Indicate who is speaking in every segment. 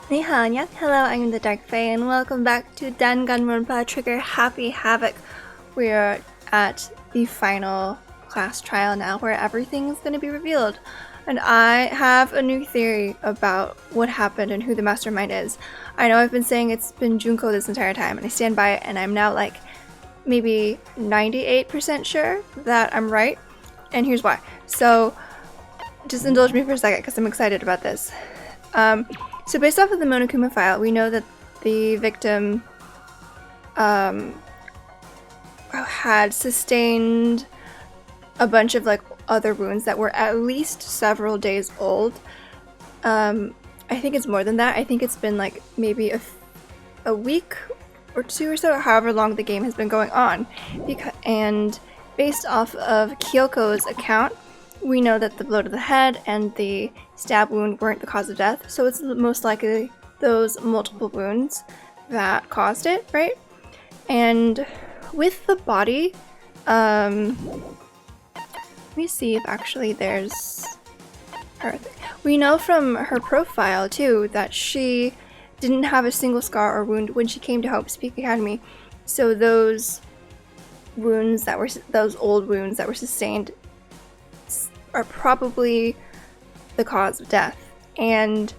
Speaker 1: Ni hao, annyeong. Hello, I'm the Dark Fae, and welcome back to Danganronpa Trigger Happy Havoc. We are at the final class trial now, where everything is going to be revealed. And I have a new theory about what happened and who the mastermind is. I know I've been saying it's been Junko this entire time, and I stand by it, and I'm now like maybe 98% sure that I'm right. And here's why. So just indulge me for a second because I'm excited about this. So based off of the Monokuma file, we know that the victim had sustained a bunch of like other wounds that were at least several days old. I think it's more than that. I think it's been like maybe a week or two or so, however long the game has been going on. And based off of Kyoko's account, we know that the blow to the head and the stab wound weren't the cause of death, so it's most likely those multiple wounds that caused it, right? And with the body, let me see if actually there's her. We know from her profile too that she didn't have a single scar or wound when she came to Hope's Peak Academy, so those wounds that were those old wounds that were sustained are probably the cause of death. And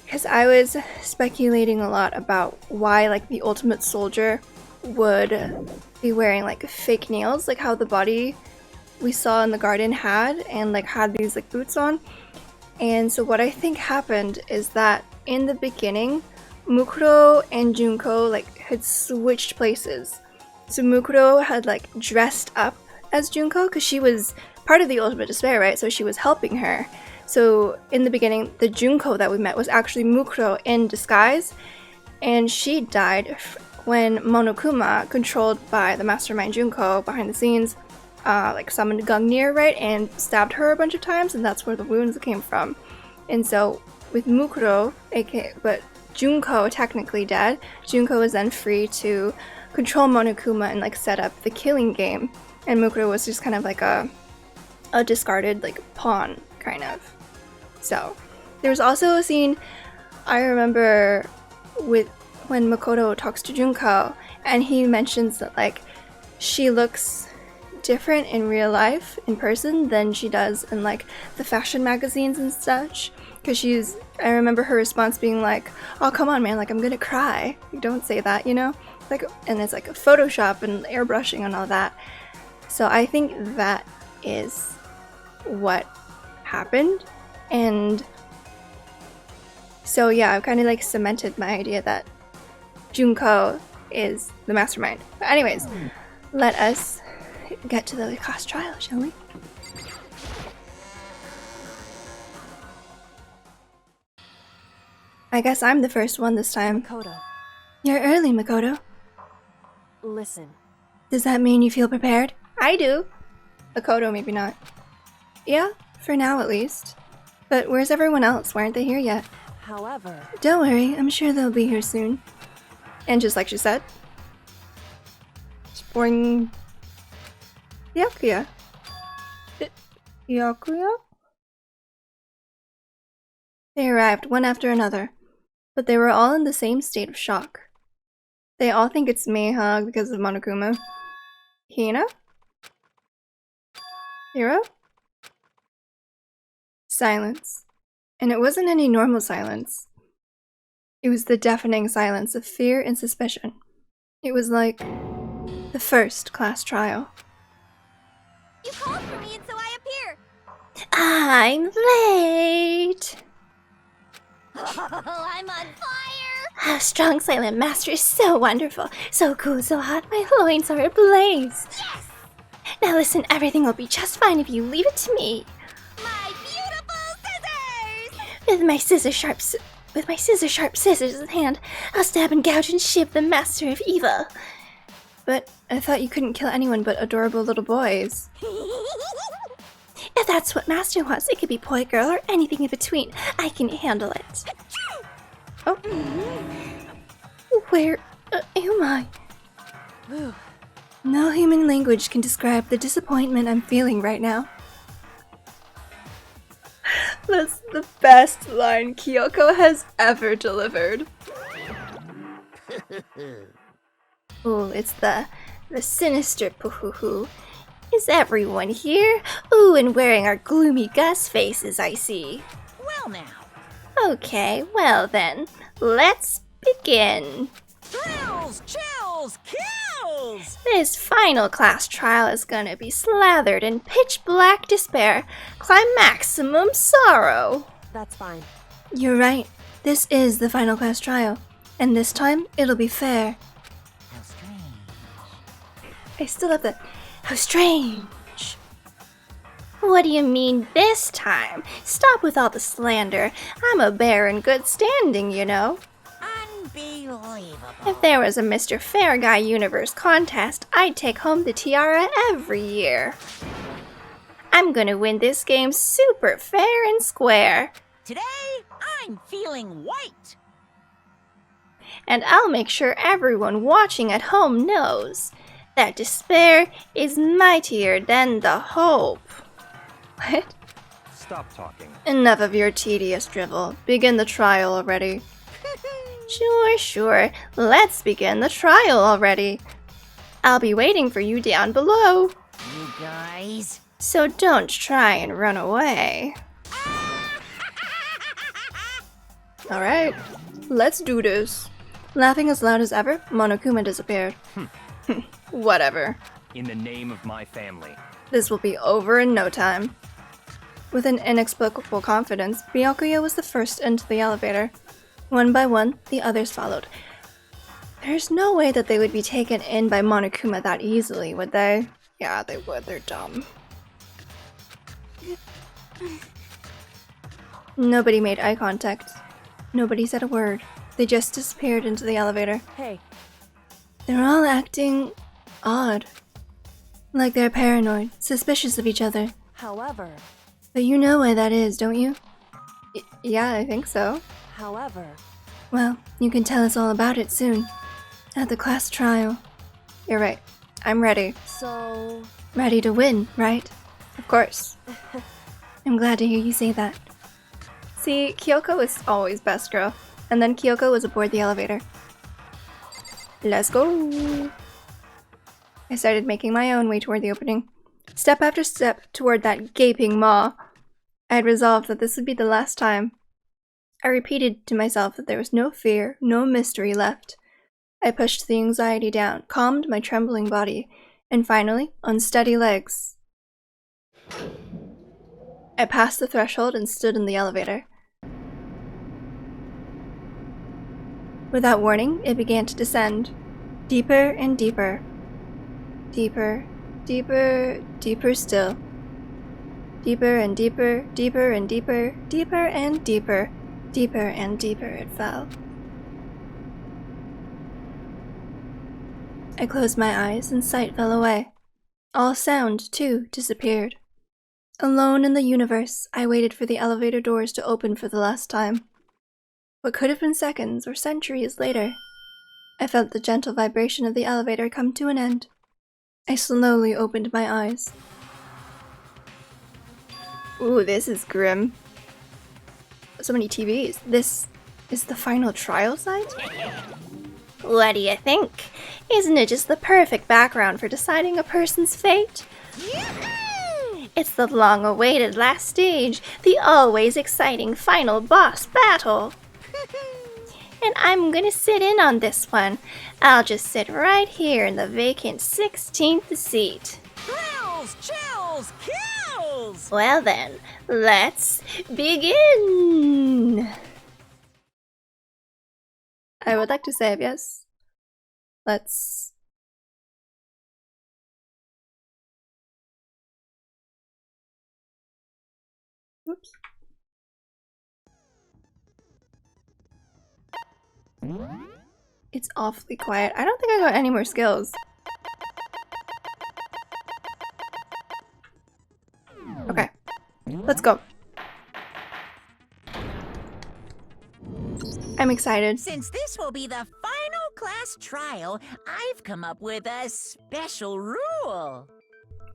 Speaker 1: because I was speculating a lot about why like the ultimate soldier would be wearing like fake nails, like how the body we saw in the garden had, and like had these like boots on. And so what I think happened is that in the beginning, Mukuro and Junko like had switched places. So Mukuro had like dressed up as Junko because she was part of the Ultimate Despair, right? So she was helping her. So in the beginning, the Junko that we met was actually Mukuro in disguise, and she died when Monokuma, controlled by the mastermind Junko behind the scenes, like summoned Gungnir, right, and stabbed her a bunch of times, and that's where the wounds came from. And so with Mukuro, but Junko technically dead, Junko was then free to control Monokuma and like set up the killing game, and Mukuro was just kind of like a discarded like pawn kind of. So there was also a scene I remember with when Makoto talks to Junko, and he mentions that like she looks different in real life in person than she does in like the fashion magazines and such, because I remember her response being like, oh come on man, like I'm gonna cry, you don't say that, you know, like, and it's like a Photoshop and airbrushing and all that. So I think that is what happened. And so yeah, I've kind of like cemented my idea that Junko is the mastermind. But anyways, let us get to the class trial, shall we? I guess I'm the first one this time.
Speaker 2: Makoto,
Speaker 1: You're early, Makoto.
Speaker 2: listen.
Speaker 1: Does that mean you feel prepared? I do. Makoto, maybe not. Yeah, for now at least. But where's everyone else? Why aren't they here yet?
Speaker 2: However,
Speaker 1: Don't worry, I'm sure they'll be here soon. And just like she said, boing. Yakuya. Yakuya? They arrived one after another, but they were all in the same state of shock. They all think it's Meihag because of Monokuma. Hina? Hiro? Silence. And it wasn't any normal silence. It was the deafening silence of fear and suspicion. It was like the first class trial.
Speaker 3: You called for me and so I appear!
Speaker 1: I'm late!
Speaker 3: Oh, I'm on fire!
Speaker 1: Our strong silent master is so wonderful, so cool, so hot, my loins are ablaze.
Speaker 3: Yes!
Speaker 1: Now listen, everything will be just fine if you leave it to me.
Speaker 3: My beautiful scissors!
Speaker 1: With my scissor sharp scissors in hand, I'll stab and gouge and shiv the master of evil. But I thought you couldn't kill anyone but adorable little boys. If that's what master wants, it could be boy, girl, or anything in between. I can handle it. Oh. Where am I? No human language can describe the disappointment I'm feeling right now. That's the best line Kyoko has ever delivered. Ooh, it's the sinister poohoo. Is everyone here? Ooh, and wearing our gloomy Gus faces, I see.
Speaker 3: Well now.
Speaker 1: Okay, well then, let's begin.
Speaker 3: Thrills, chills, kills!
Speaker 1: This final class trial is gonna be slathered in pitch black despair, climaximum sorrow.
Speaker 2: That's fine.
Speaker 1: You're right, this is the final class trial, and this time it'll be fair.
Speaker 3: How strange.
Speaker 1: I still have the how strange. What do you mean this time? Stop with all the slander. I'm a bear in good standing, you know.
Speaker 3: Unbelievable.
Speaker 1: If there was a Mr. Fair Guy Universe contest, I'd take home the tiara every year. I'm gonna win this game super fair and square.
Speaker 3: Today, I'm feeling white.
Speaker 1: And I'll make sure everyone watching at home knows that despair is mightier than the hope. What?
Speaker 4: Stop talking.
Speaker 1: Enough of your tedious drivel. Begin the trial already. Sure. Let's begin the trial already. I'll be waiting for you down below.
Speaker 3: You guys.
Speaker 1: So don't try and run away. Alright, let's do this. Laughing as loud as ever, Monokuma disappeared. Whatever.
Speaker 4: In the name of my family.
Speaker 1: This will be over in no time. With an inexplicable confidence, Byakuya was the first into the elevator. One by one, the others followed. There's no way that they would be taken in by Monokuma that easily, would they? Yeah, they would. They're dumb. Nobody made eye contact. Nobody said a word. They just disappeared into the elevator.
Speaker 2: Hey,
Speaker 1: They're all acting odd. Like they're paranoid, suspicious of each other.
Speaker 2: however,
Speaker 1: But you know why that is, don't you? Yeah, I think so.
Speaker 2: however,
Speaker 1: Well, you can tell us all about it soon. At the class trial. You're right. I'm ready.
Speaker 2: so...
Speaker 1: Ready to win, right? Of course. I'm glad to hear you say that. See, Kyoko is always best girl. And then Kyoko was aboard the elevator. Let's go! I started making my own way toward the opening. Step after step toward that gaping maw. I had resolved that this would be the last time. I repeated to myself that there was no fear, no mystery left. I pushed the anxiety down, calmed my trembling body, and finally, unsteady legs. I passed the threshold and stood in the elevator. Without warning, it began to descend. Deeper and deeper. Deeper, deeper, deeper still. Deeper and deeper, deeper and deeper, deeper and deeper, deeper and deeper it fell. I closed my eyes and sight fell away. All sound, too, disappeared. Alone in the universe, I waited for the elevator doors to open for the last time. What could have been seconds or centuries later, I felt the gentle vibration of the elevator come to an end. I slowly opened my eyes. Ooh, this is grim. So many TVs. This is the final trial site? What do you think? Isn't it just the perfect background for deciding a person's fate? It's the long-awaited last stage, the always exciting final boss battle. And I'm gonna sit in on this one. I'll just sit right here in the vacant 16th seat.
Speaker 3: Thrills, chills, kills!
Speaker 1: Well then, let's begin! I would like to save, yes. Let's... Oops. It's awfully quiet. I don't think I got any more skills. Okay, let's go. I'm excited.
Speaker 3: Since this will be the final class trial, I've come up with a special rule.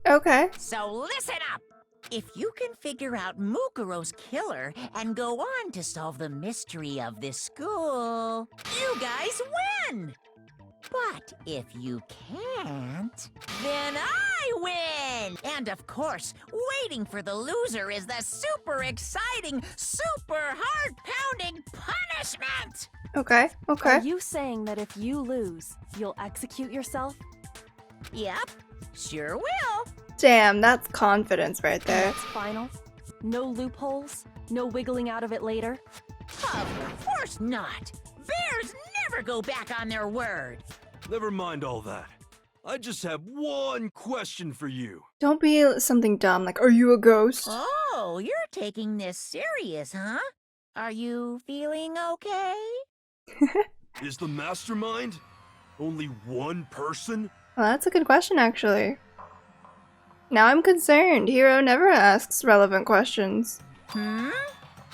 Speaker 1: Okay.
Speaker 3: So listen up!
Speaker 5: If you can figure out Mukuro's killer and go on to solve the mystery of this school, you guys win! But if you can't, then I win! And of course, waiting for the loser is the super exciting, super heart-pounding punishment!
Speaker 1: Okay, okay.
Speaker 2: Are you saying that if you lose, you'll execute yourself?
Speaker 5: Yep, sure will.
Speaker 1: Damn, that's confidence right there.
Speaker 2: It's final? No loopholes? No wiggling out of it later?
Speaker 5: Of course not! Bears never go back on their word!
Speaker 6: Never mind all that. I just have one question for you.
Speaker 1: Don't be something dumb like, are you a ghost?
Speaker 5: Oh, you're taking this serious, huh? Are you feeling okay?
Speaker 6: Is the mastermind only one person?
Speaker 1: Well, that's a good question, actually. Now I'm concerned. Hiro never asks relevant questions.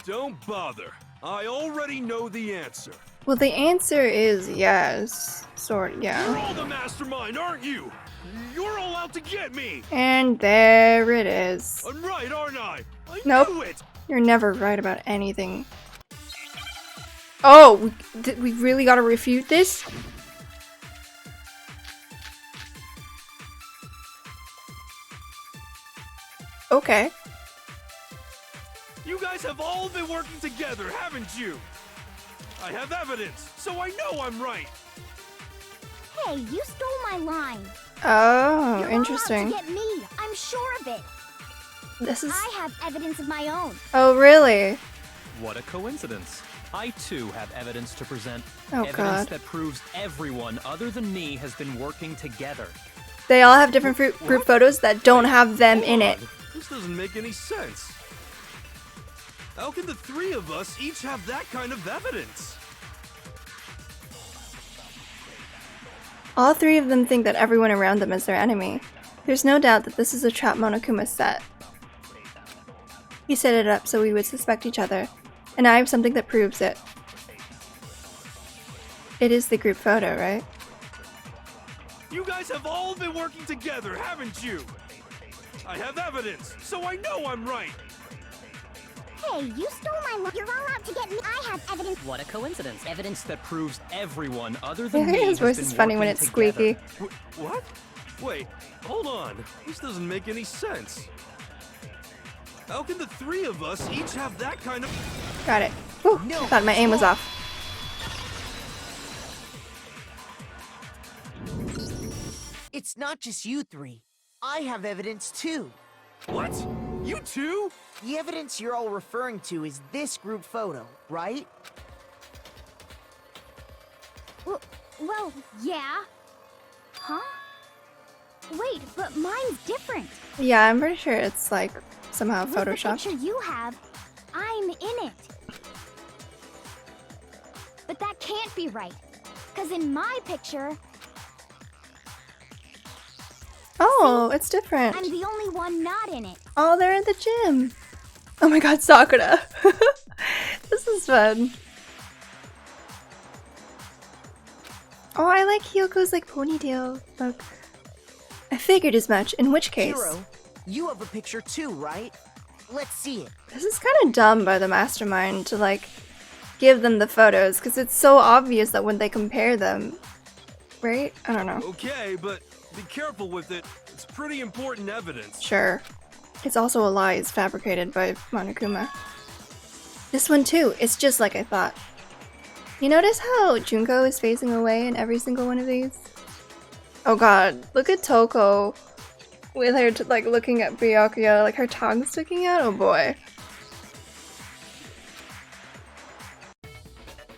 Speaker 6: Don't bother. I already know the answer.
Speaker 1: Well, the answer is yes. Sort,
Speaker 6: You're
Speaker 1: yeah.
Speaker 6: all the mastermind, aren't you? You're all out to get me.
Speaker 1: And there it is.
Speaker 6: I'm right, aren't I? I
Speaker 1: Nope.
Speaker 6: knew it.
Speaker 1: You're never right about anything. Oh, we really gotta refute this? Okay.
Speaker 6: You guys have all been working together, haven't you? I have evidence, so I know I'm right.
Speaker 3: Hey, you stole my line.
Speaker 1: Oh,
Speaker 3: You're
Speaker 1: interesting.
Speaker 3: all out to get me. I'm sure of it.
Speaker 1: This is...
Speaker 3: I have evidence of my own.
Speaker 1: Oh, really?
Speaker 4: What a coincidence. I too have evidence to present.
Speaker 1: Oh,
Speaker 4: Evidence
Speaker 1: God.
Speaker 4: that proves everyone other than me has been working together.
Speaker 1: They all have different group photos that don't have them in it.
Speaker 6: Hold on. This doesn't make any sense. How can the three of us each have that kind of evidence?
Speaker 1: All three of them think that everyone around them is their enemy. There's no doubt that this is a trap Monokuma set. He set it up so we would suspect each other, and I have something that proves it. It is the group photo, right?
Speaker 6: You guys have all been working together, haven't you? I have evidence, so I know I'm right.
Speaker 3: Hey, you stole my line. You're all out to get me. I have evidence.
Speaker 4: What a coincidence. Evidence that proves everyone other than me
Speaker 1: His
Speaker 4: has
Speaker 1: voice
Speaker 4: been
Speaker 1: is funny when
Speaker 4: working
Speaker 1: it's
Speaker 4: together.
Speaker 1: squeaky.
Speaker 6: What? Wait, hold on. This doesn't make any sense. How can the three of us each have that kind of...
Speaker 1: Got it. Whew, I thought my aim was off.
Speaker 7: It's not just you three. I have evidence too.
Speaker 6: What? You too?
Speaker 7: The evidence you're all referring to is this group photo, right?
Speaker 3: Well, yeah. Huh? Wait, but mine's different.
Speaker 1: Yeah, I'm pretty sure it's like somehow
Speaker 3: With the
Speaker 1: photoshopped.
Speaker 3: picture you have, I'm in it. But that can't be right. Because in my picture,
Speaker 1: Oh, it's different.
Speaker 3: I'm the only one not in it.
Speaker 1: Oh, they're at the gym. Oh my god, Sakura. This is fun. Oh, I like Hyoko's like ponytail look. I figured as much, in which case.
Speaker 7: Hiro, you have a picture too, right? Let's see it.
Speaker 1: This is kind of dumb by the mastermind to like give them the photos because it's so obvious that when they compare them, right? I don't know.
Speaker 6: Okay, but be careful with it. It's pretty important evidence.
Speaker 1: Sure. It's also a lie. It's fabricated by Monokuma. This one too. It's just like I thought. You notice how Junko is facing away in every single one of these? Oh god, look at Toko with her like looking at Byakuya, like her tongue sticking out. Oh boy.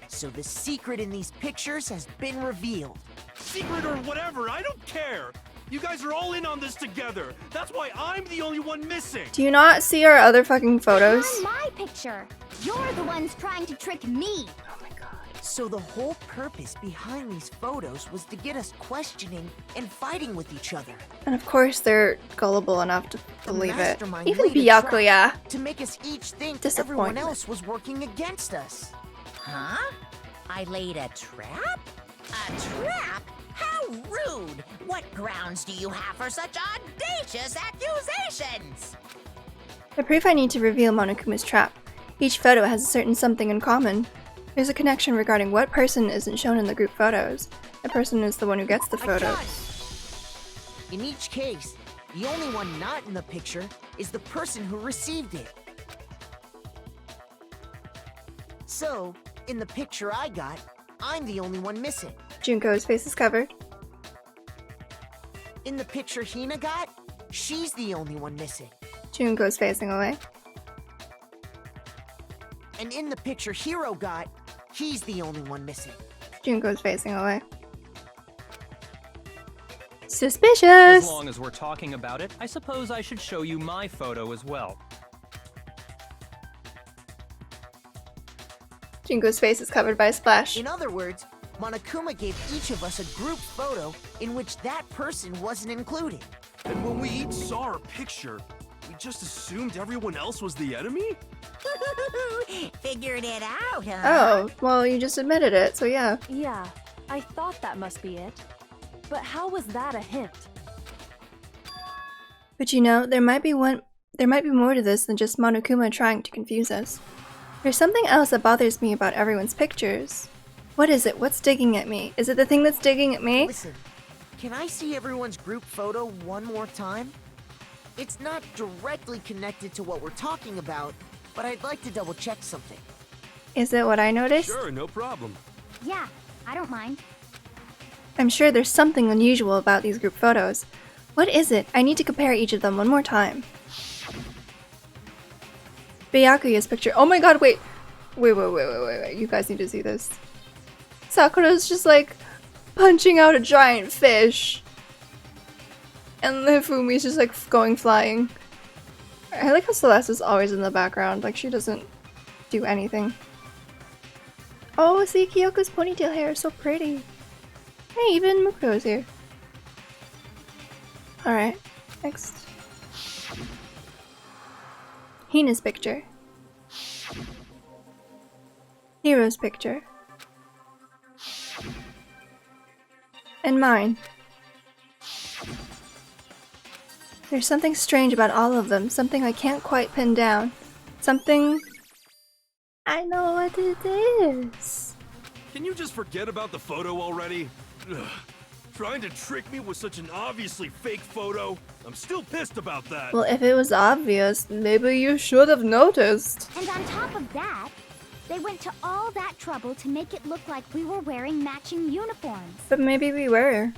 Speaker 7: So the secret in these pictures has been revealed.
Speaker 6: Secret or whatever, I don't care. You guys are all in on this together. That's why I'm the only one missing.
Speaker 1: Do you not see our other fucking photos?
Speaker 3: On my picture. You're the ones trying to trick me.
Speaker 1: Oh my god.
Speaker 7: So the whole purpose behind these photos was to get us questioning and fighting with each other.
Speaker 1: And of course they're gullible enough to
Speaker 7: The
Speaker 1: believe it.
Speaker 7: mastermind
Speaker 1: Even
Speaker 7: laid a trap
Speaker 1: Byakuya.
Speaker 7: to make us each think everyone
Speaker 1: Disappointment.
Speaker 7: else was working against us.
Speaker 5: Huh? I laid a trap? A trap? How rude! What grounds do you have for such audacious accusations?
Speaker 1: The proof I need to reveal Monokuma's trap. Each photo has a certain something in common. There's a connection regarding what person isn't shown in the group photos. The person is the one who gets the
Speaker 7: I got
Speaker 1: photos.
Speaker 7: it. In each case, the only one not in the picture is the person who received it. So, in the picture I got, I'm the only one missing.
Speaker 1: Junko's face is covered.
Speaker 7: In the picture Hina got, she's the only one missing.
Speaker 1: Junko's facing away.
Speaker 7: And in the picture Hiro got, he's the only one missing.
Speaker 1: Junko's facing away.
Speaker 4: As
Speaker 1: Suspicious!
Speaker 4: long as we're talking about it, I suppose I should show you my photo as well.
Speaker 1: Junko's face is covered by a splash.
Speaker 7: In other words, Monokuma gave each of us a group photo in which that person wasn't included.
Speaker 6: And when we each saw our picture, we just assumed everyone else was the enemy?
Speaker 5: Figured it out, huh?
Speaker 1: Oh, well, you just admitted it, so yeah.
Speaker 2: Yeah, I thought that must be it. But how was that a hint?
Speaker 1: But you know, there might be more to this than just Monokuma trying to confuse us. There's something else that bothers me about everyone's pictures. What is it? What's digging at me? Is it the thing that's digging at me?
Speaker 7: Listen, can I see everyone's group photo one more time? It's not directly connected to what we're talking about, but I'd like to double check something.
Speaker 1: Is it what I noticed?
Speaker 6: Sure, no problem.
Speaker 3: Yeah, I don't mind.
Speaker 1: I'm sure there's something unusual about these group photos. What is it? I need to compare each of them one more time. Byakuya's picture. Oh my god, wait. Wait. You guys need to see this. Sakura's just like punching out a giant fish. And Hifumi's just like going flying. I like how Celeste is always in the background. Like she doesn't do anything. Oh, see, Kyoko's ponytail hair is so pretty. Hey, even Mukuro's here. Alright, next. Hina's picture. Hiro's picture. And mine. There's something strange about all of them, something I can't quite pin down. Something... I know what it is.
Speaker 6: Can you just forget about the photo already? Ugh. Trying to trick me with such an obviously fake photo? I'm still pissed about that.
Speaker 1: Well, if it was obvious, maybe you should have noticed.
Speaker 3: And on top of that, they went to all that trouble to make it look like we were wearing matching uniforms.
Speaker 1: But maybe we were.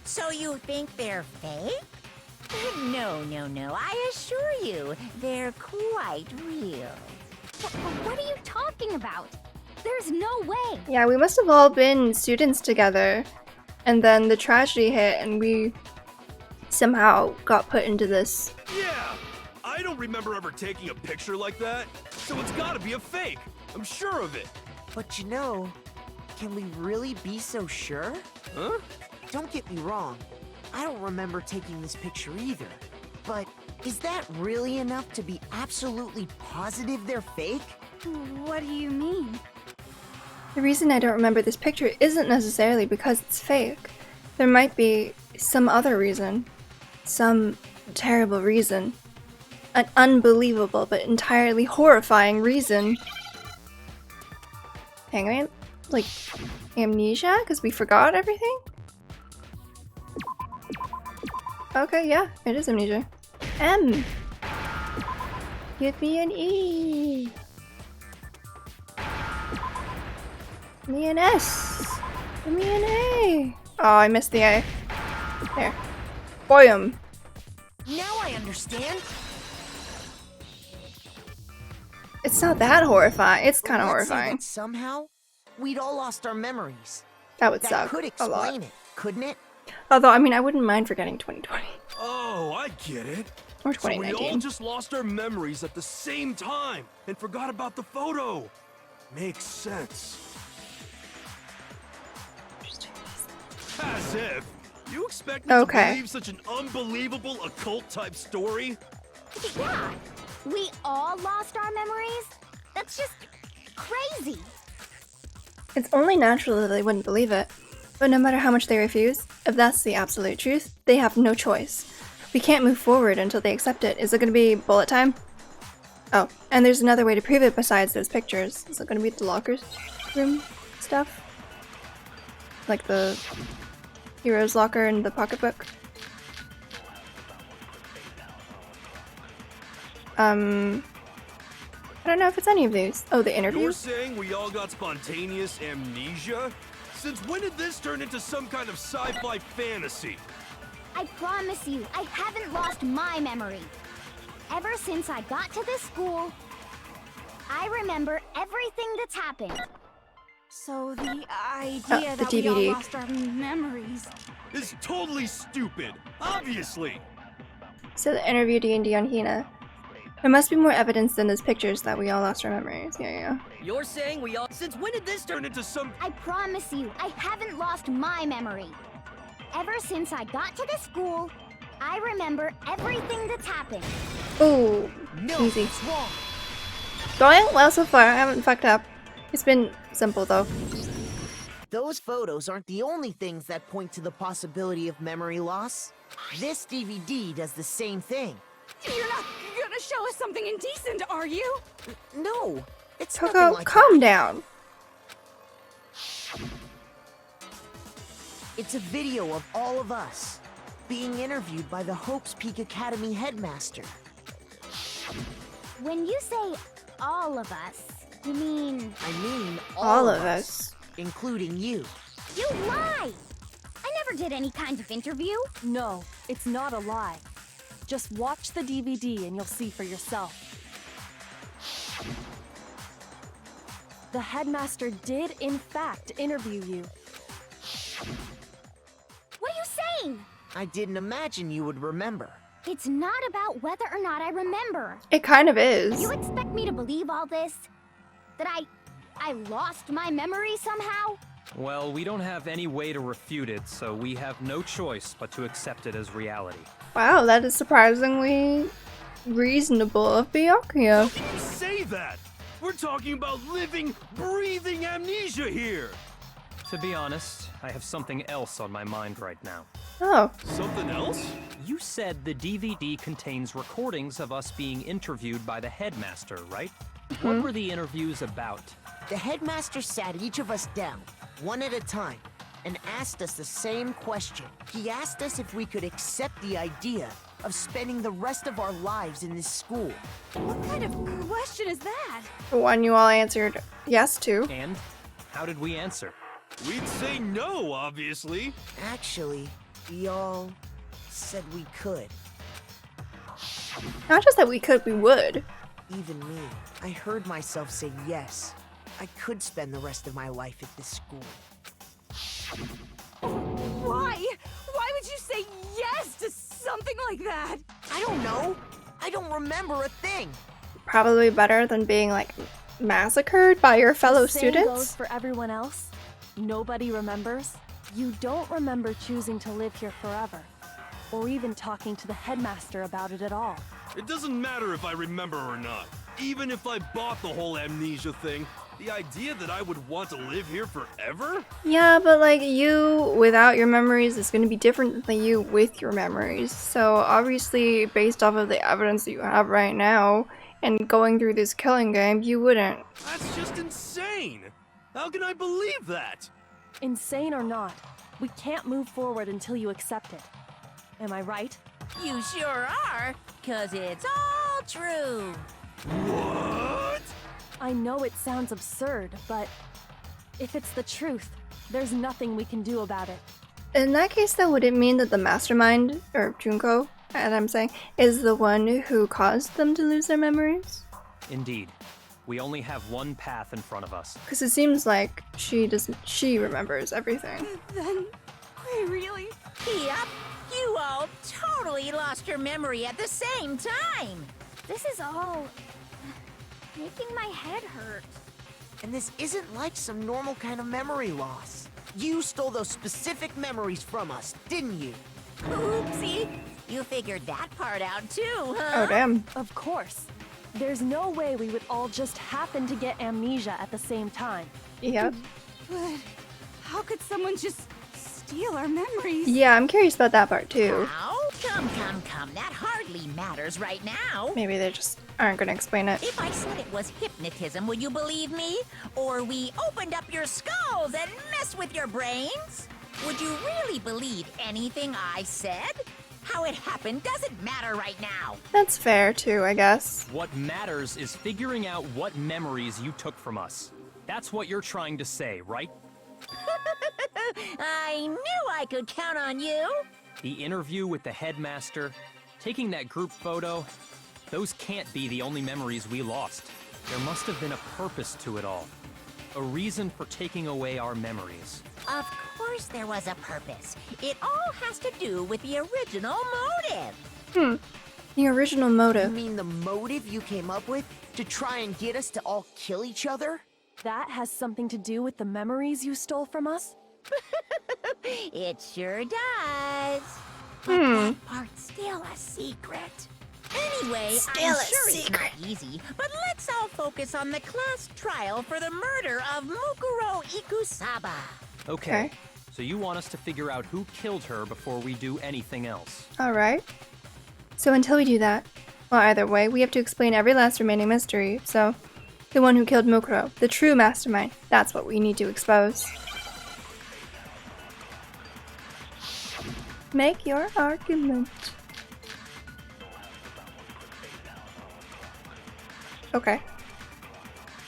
Speaker 5: So you think they're fake? No. I assure you, they're quite real.
Speaker 3: What are you talking about? There's no way.
Speaker 1: Yeah, we must have all been students together. And then the tragedy hit and we somehow got put into this.
Speaker 6: Yeah! I don't remember ever taking a picture like that, so it's gotta be a fake. I'm sure of it.
Speaker 7: But you know, can we really be so sure?
Speaker 6: Huh?
Speaker 7: Don't get me wrong, I don't remember taking this picture either. But is that really enough to be absolutely positive they're fake?
Speaker 3: What do you mean?
Speaker 1: The reason I don't remember this picture isn't necessarily because it's fake. There might be some other reason. Some terrible reason. An unbelievable but entirely horrifying reason. Hang on, like amnesia? Because we forgot everything? Okay, yeah, it is amnesia. M! Give me an E! Give me an S! Give me an A! Oh, I missed the A. There. Boyum!
Speaker 7: Now I understand.
Speaker 1: It's not that horrifying. It's kind of
Speaker 7: Let's say
Speaker 1: horrifying.
Speaker 7: that somehow, we'd all lost our memories.
Speaker 1: That would
Speaker 7: That
Speaker 1: suck
Speaker 7: could
Speaker 1: a lot.
Speaker 7: explain it, couldn't it?
Speaker 1: Although, I mean, I wouldn't mind forgetting 2020.
Speaker 6: Oh, I get it.
Speaker 1: Or
Speaker 6: So we all
Speaker 1: 2019.
Speaker 6: just lost our memories at the same time and forgot about the photo. Makes sense. As if. You expect me
Speaker 1: Okay.
Speaker 6: to believe such an unbelievable occult type story?
Speaker 3: Yeah, we all lost our memories? That's just crazy.
Speaker 1: It's only natural that they wouldn't believe it. But no matter how much they refuse, if that's the absolute truth, they have no choice. We can't move forward until they accept it. Is it going to be bullet time? Oh, and there's another way to prove it besides those pictures. Is it going to be the locker room stuff? Like the hero's locker and the pocketbook? I don't know if it's any of these. Oh, the interview?
Speaker 6: You're saying we all got spontaneous amnesia? Since when did this turn into some kind of sci-fi fantasy?
Speaker 3: I promise you, I haven't lost my memory. Ever since I got to this school, I remember everything that's happened.
Speaker 8: So the idea
Speaker 1: the
Speaker 8: that we
Speaker 1: DVD.
Speaker 8: all lost our memories.
Speaker 6: It's totally stupid. Obviously.
Speaker 1: So the interview D&D on Hina. There must be more evidence than those pictures that we all lost our memories. Yeah.
Speaker 9: You're saying we all. Since when did this turn
Speaker 6: Turn into some.
Speaker 3: I promise you, I haven't lost my memory. Ever since I got to this school, I remember everything that's happened.
Speaker 1: Oh,
Speaker 7: No,
Speaker 1: easy.
Speaker 7: it's wrong.
Speaker 1: Going well so far. I haven't fucked up. It's been simple though.
Speaker 7: Those photos aren't the only things that point to the possibility of memory loss. This DVD does the same thing.
Speaker 8: You're not gonna show us something indecent, are you?
Speaker 7: No, it's
Speaker 1: Coco,
Speaker 7: nothing like
Speaker 1: calm
Speaker 7: that.
Speaker 1: down.
Speaker 7: It's a video of all of us being interviewed by the Hope's Peak Academy headmaster.
Speaker 3: When you say all of us, you mean
Speaker 7: I mean
Speaker 1: All of us.
Speaker 7: including you.
Speaker 3: you lie? I never did any kind of interview.
Speaker 2: No, it's not a lie. Just watch the DVD and you'll see for yourself. The headmaster did, in fact, interview you.
Speaker 3: What are you saying?
Speaker 7: I didn't imagine you would remember.
Speaker 3: It's not about whether or not I remember.
Speaker 1: It kind of is.
Speaker 3: You expect me to believe all this? That I lost my memory somehow?
Speaker 4: Well, we don't have any way to refute it, so we have no choice but to accept it as reality.
Speaker 1: Wow, that is surprisingly reasonable of Byakuya.
Speaker 6: How can you say that? We're talking about living, breathing amnesia here.
Speaker 4: To be honest, I have something else on my mind right now.
Speaker 1: Oh,
Speaker 6: Something else?
Speaker 4: You said the DVD contains recordings of us being interviewed by the headmaster, right? What were the interviews about?
Speaker 7: The headmaster sat each of us down, one at a time, and asked us the same question. He asked us if we could accept the idea of spending the rest of our lives in this school.
Speaker 8: What kind of question is that?
Speaker 1: the one you all answered yes to.
Speaker 4: And how did we answer?
Speaker 6: We'd say no, obviously.
Speaker 7: Actually, we all said we could.
Speaker 1: Not just that we could, we would.
Speaker 7: Even me. I heard myself say yes. I could spend the rest of my life at this school.
Speaker 8: Why? Why would you say yes to something like that?
Speaker 7: I don't know. I don't remember a thing.
Speaker 1: Probably better than being like massacred by your fellow
Speaker 2: The same goes
Speaker 1: students.
Speaker 2: for everyone else. Nobody remembers. You don't remember choosing to live here forever, or even talking to the headmaster about it at all.
Speaker 6: It doesn't matter if I remember or not. Even if I bought the whole amnesia thing, the idea that I would want to live here forever?
Speaker 1: Yeah, but like you without your memories is going to be different than you with your memories. So obviously, based off of the evidence that you have right now and going through this killing game, you wouldn't.
Speaker 6: That's just insane. How can I believe that?
Speaker 2: Insane or not, we can't move forward until you accept it. Am I right?
Speaker 5: You sure are, 'cause it's all true.
Speaker 6: What?
Speaker 2: I know it sounds absurd, but if it's the truth, there's nothing we can do about it.
Speaker 1: In that case, though, would it mean that the mastermind, or Junko, as I'm saying, is the one who caused them to lose their memories?
Speaker 4: Indeed. We only have one path in front of us.
Speaker 1: Because it seems like she remembers everything.
Speaker 8: Then we really...
Speaker 5: Yep, you all totally lost your memory at the same time.
Speaker 3: This is all making my head hurt.
Speaker 7: And this isn't like some normal kind of memory loss. You stole those specific memories from us, didn't you?
Speaker 5: Oopsie, you figured that part out too, huh?
Speaker 1: Oh, damn.
Speaker 2: Of course. There's no way we would all just happen to get amnesia at the same time.
Speaker 1: Yep.
Speaker 8: But how could someone just steal our memories?
Speaker 1: Yeah, I'm curious about that part too.
Speaker 5: How? Come. That hardly matters right now.
Speaker 1: Maybe they just aren't gonna explain it.
Speaker 5: If I said it was hypnotism, would you believe me? Or we opened up your skulls and messed with your brains? Would you really believe anything I said? How it happened doesn't matter right now.
Speaker 1: That's fair too, I guess.
Speaker 4: What matters is figuring out what memories you took from us. That's what you're trying to say, right?
Speaker 5: I knew I could count on you.
Speaker 4: The interview with the headmaster, taking that group photo, those can't be the only memories we lost. There must have been a purpose to it all. A reason for taking away our memories.
Speaker 5: Of course there was a purpose. It all has to do with the original motive.
Speaker 1: The original
Speaker 7: You
Speaker 1: motive.
Speaker 7: mean the motive you came up with to try and get us to all kill each other?
Speaker 2: That has something to do with the memories you stole from us?
Speaker 5: It sure does. But that part's still a secret. Anyway,
Speaker 1: Still
Speaker 5: I'm
Speaker 1: a
Speaker 5: sure
Speaker 1: secret.
Speaker 5: it's not easy, but let's all focus on the class trial for the murder of Mukuro Ikusaba.
Speaker 4: Okay. So you want us to figure out who killed her before we do anything else.
Speaker 1: Alright. So until we do that, well, either way, we have to explain every last remaining mystery. So, the one who killed Mukuro, the true mastermind, that's what we need to expose. Make your argument. Okay.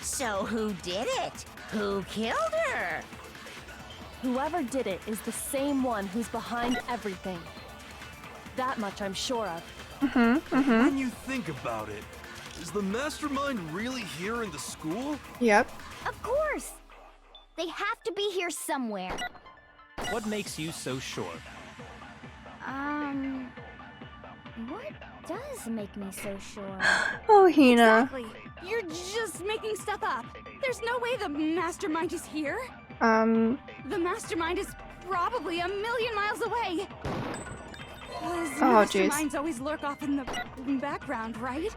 Speaker 5: So who did it? Who killed her?
Speaker 2: Whoever did it is the same one who's behind everything. That much I'm sure of.
Speaker 6: When you think about it, is the mastermind really here in the school?
Speaker 1: Yep.
Speaker 3: Of course! They have to be here somewhere.
Speaker 4: What makes you so sure?
Speaker 3: What does make me so sure?
Speaker 1: Oh, Hina.
Speaker 8: Exactly. You're just making stuff up. There's no way the mastermind is here. The mastermind is probably 1,000,000 miles away. Those
Speaker 1: Oh, jeez.
Speaker 8: masterminds always lurk off in the background, right?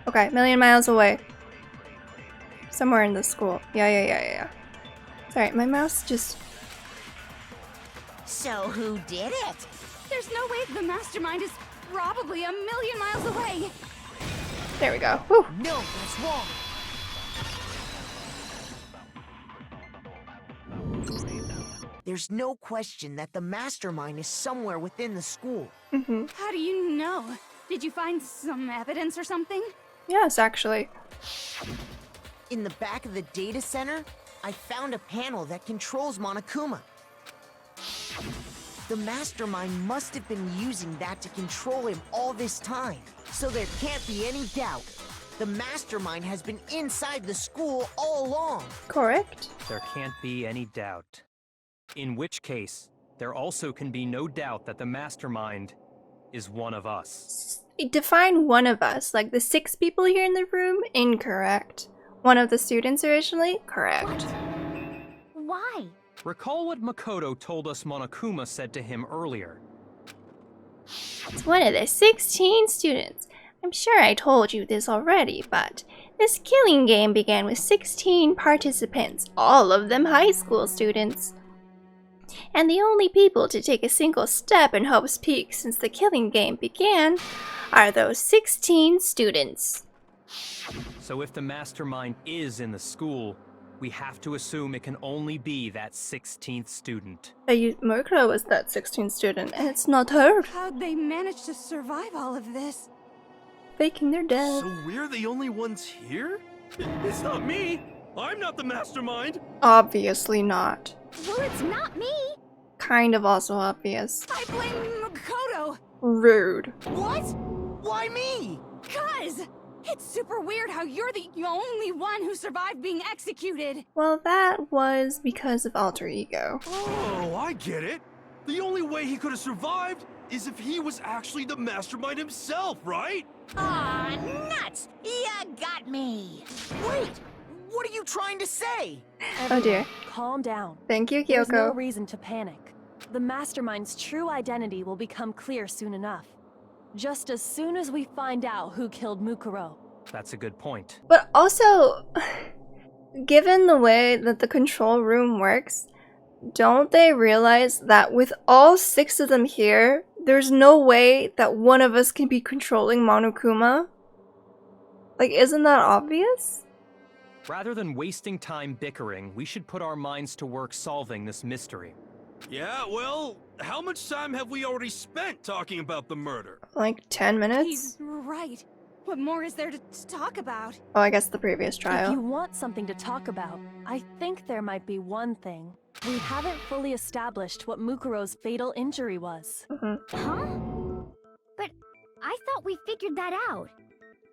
Speaker 1: Okay, 1,000,000 miles away. Somewhere in the school. Yeah. Sorry, my mouse just...
Speaker 5: So who did it?
Speaker 8: There's no way the mastermind is probably 1,000,000 miles away.
Speaker 1: There we go. Whew.
Speaker 7: No, that's wrong. There's no question that the mastermind is somewhere within the school.
Speaker 8: How do you know? Did you find some evidence or something?
Speaker 1: Yes, actually.
Speaker 7: In the back of the data center, I found a panel that controls Monokuma. The mastermind must have been using that to control him all this time. So there can't be any doubt. The mastermind has been inside the school all along.
Speaker 1: Correct.
Speaker 4: There can't be any doubt. In which case, there also can be no doubt that the mastermind is one of us.
Speaker 1: Define one of us, like the 6 people here in the room? Incorrect. One of the students originally? Correct.
Speaker 3: Why?
Speaker 4: Recall what Makoto told us Monokuma said to him earlier.
Speaker 1: It's one of the 16 students. I'm sure I told you this already, but this killing game began with 16 participants, all of them high school students. And the only people to take a single step in Hope's Peak since the killing game began are those 16 students.
Speaker 4: So if the mastermind is in the school, we have to assume it can only be that 16th student.
Speaker 1: Murkrow was that 16th student, and it's not her.
Speaker 8: How'd they manage to survive all of this?
Speaker 1: Faking their death.
Speaker 6: So we're the only ones here? It's not me! I'm not the mastermind!
Speaker 1: Obviously not.
Speaker 3: Well, it's not me!
Speaker 1: Kind of also obvious.
Speaker 8: I blame Makoto!
Speaker 1: Rude.
Speaker 8: What?
Speaker 7: Why me?
Speaker 8: 'Cause it's super weird how you're the only one who survived being executed.
Speaker 1: Well, that was because of alter ego.
Speaker 6: Oh, I get it! The only way he could have survived is if he was actually the mastermind himself, right?
Speaker 5: Aw, nuts! Ya got me!
Speaker 7: Wait, what are you trying to say?
Speaker 1: Oh dear.
Speaker 2: Calm down.
Speaker 1: Thank you,
Speaker 2: There's no
Speaker 1: Kyoko.
Speaker 2: reason to panic. The mastermind's true identity will become clear soon enough. Just as soon as we find out who killed Mukuro.
Speaker 4: That's a good point.
Speaker 1: But also, given the way that the control room works, don't they realize that with all 6 of them here, There's no way that one of us can be controlling Monokuma. Like, isn't that obvious?
Speaker 4: Rather than wasting time bickering, we should put our minds to work solving this mystery.
Speaker 6: Yeah, well, how much time have we already spent talking about the murder?
Speaker 1: Like 10 minutes?
Speaker 8: He's right. What more is there to talk about?
Speaker 1: Oh, I guess the previous
Speaker 2: If
Speaker 1: trial.
Speaker 2: you want something to talk about, I think there might be one thing. We haven't fully established what Mukuro's fatal injury was.
Speaker 3: Huh? But I thought we figured that out.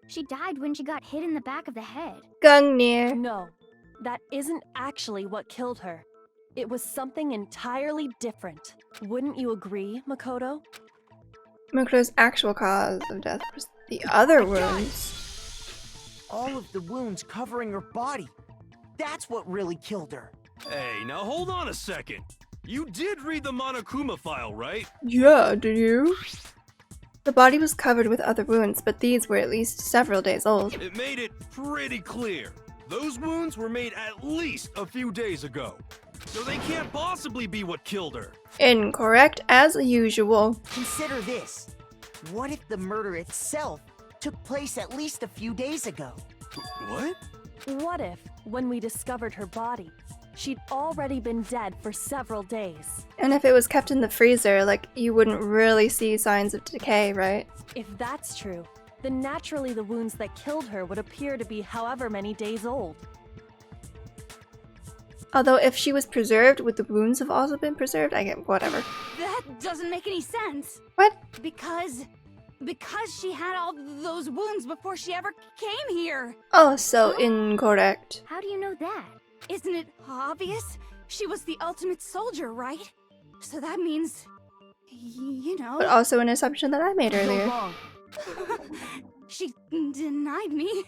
Speaker 3: She died when she got hit in the back of the head.
Speaker 1: Gungnir.
Speaker 2: No, that isn't actually what killed her. It was something entirely different. Wouldn't you agree, Makoto?
Speaker 1: Mukuro's actual cause of death was the other wounds.
Speaker 7: All of the wounds covering her body. That's what really killed her.
Speaker 6: Hey, now hold on a second. You did read the Monokuma file, right?
Speaker 1: Yeah, did you? The body was covered with other wounds, but these were at least several days old.
Speaker 6: It made it pretty clear. Those wounds were made at least a few days ago. So they can't possibly be what killed her.
Speaker 1: Incorrect as usual.
Speaker 7: Consider this. What if the murder itself took place at least a few days ago?
Speaker 6: What?
Speaker 2: What if, when we discovered her body, she'd already been dead for several days?
Speaker 1: And if it was kept in the freezer, like, you wouldn't really see signs of decay, right?
Speaker 2: If that's true, then naturally the wounds that killed her would appear to be however many days old.
Speaker 1: Although if she was preserved, would the wounds have also been preserved? I get whatever.
Speaker 8: That doesn't make any sense.
Speaker 1: What?
Speaker 8: Because she had all those wounds before she ever came here.
Speaker 1: Oh, so incorrect.
Speaker 3: How do you know that?
Speaker 8: Isn't it obvious? She was the ultimate soldier, right? So that means, you know.
Speaker 1: But also an assumption that I made earlier.
Speaker 2: You're wrong.
Speaker 8: She denied me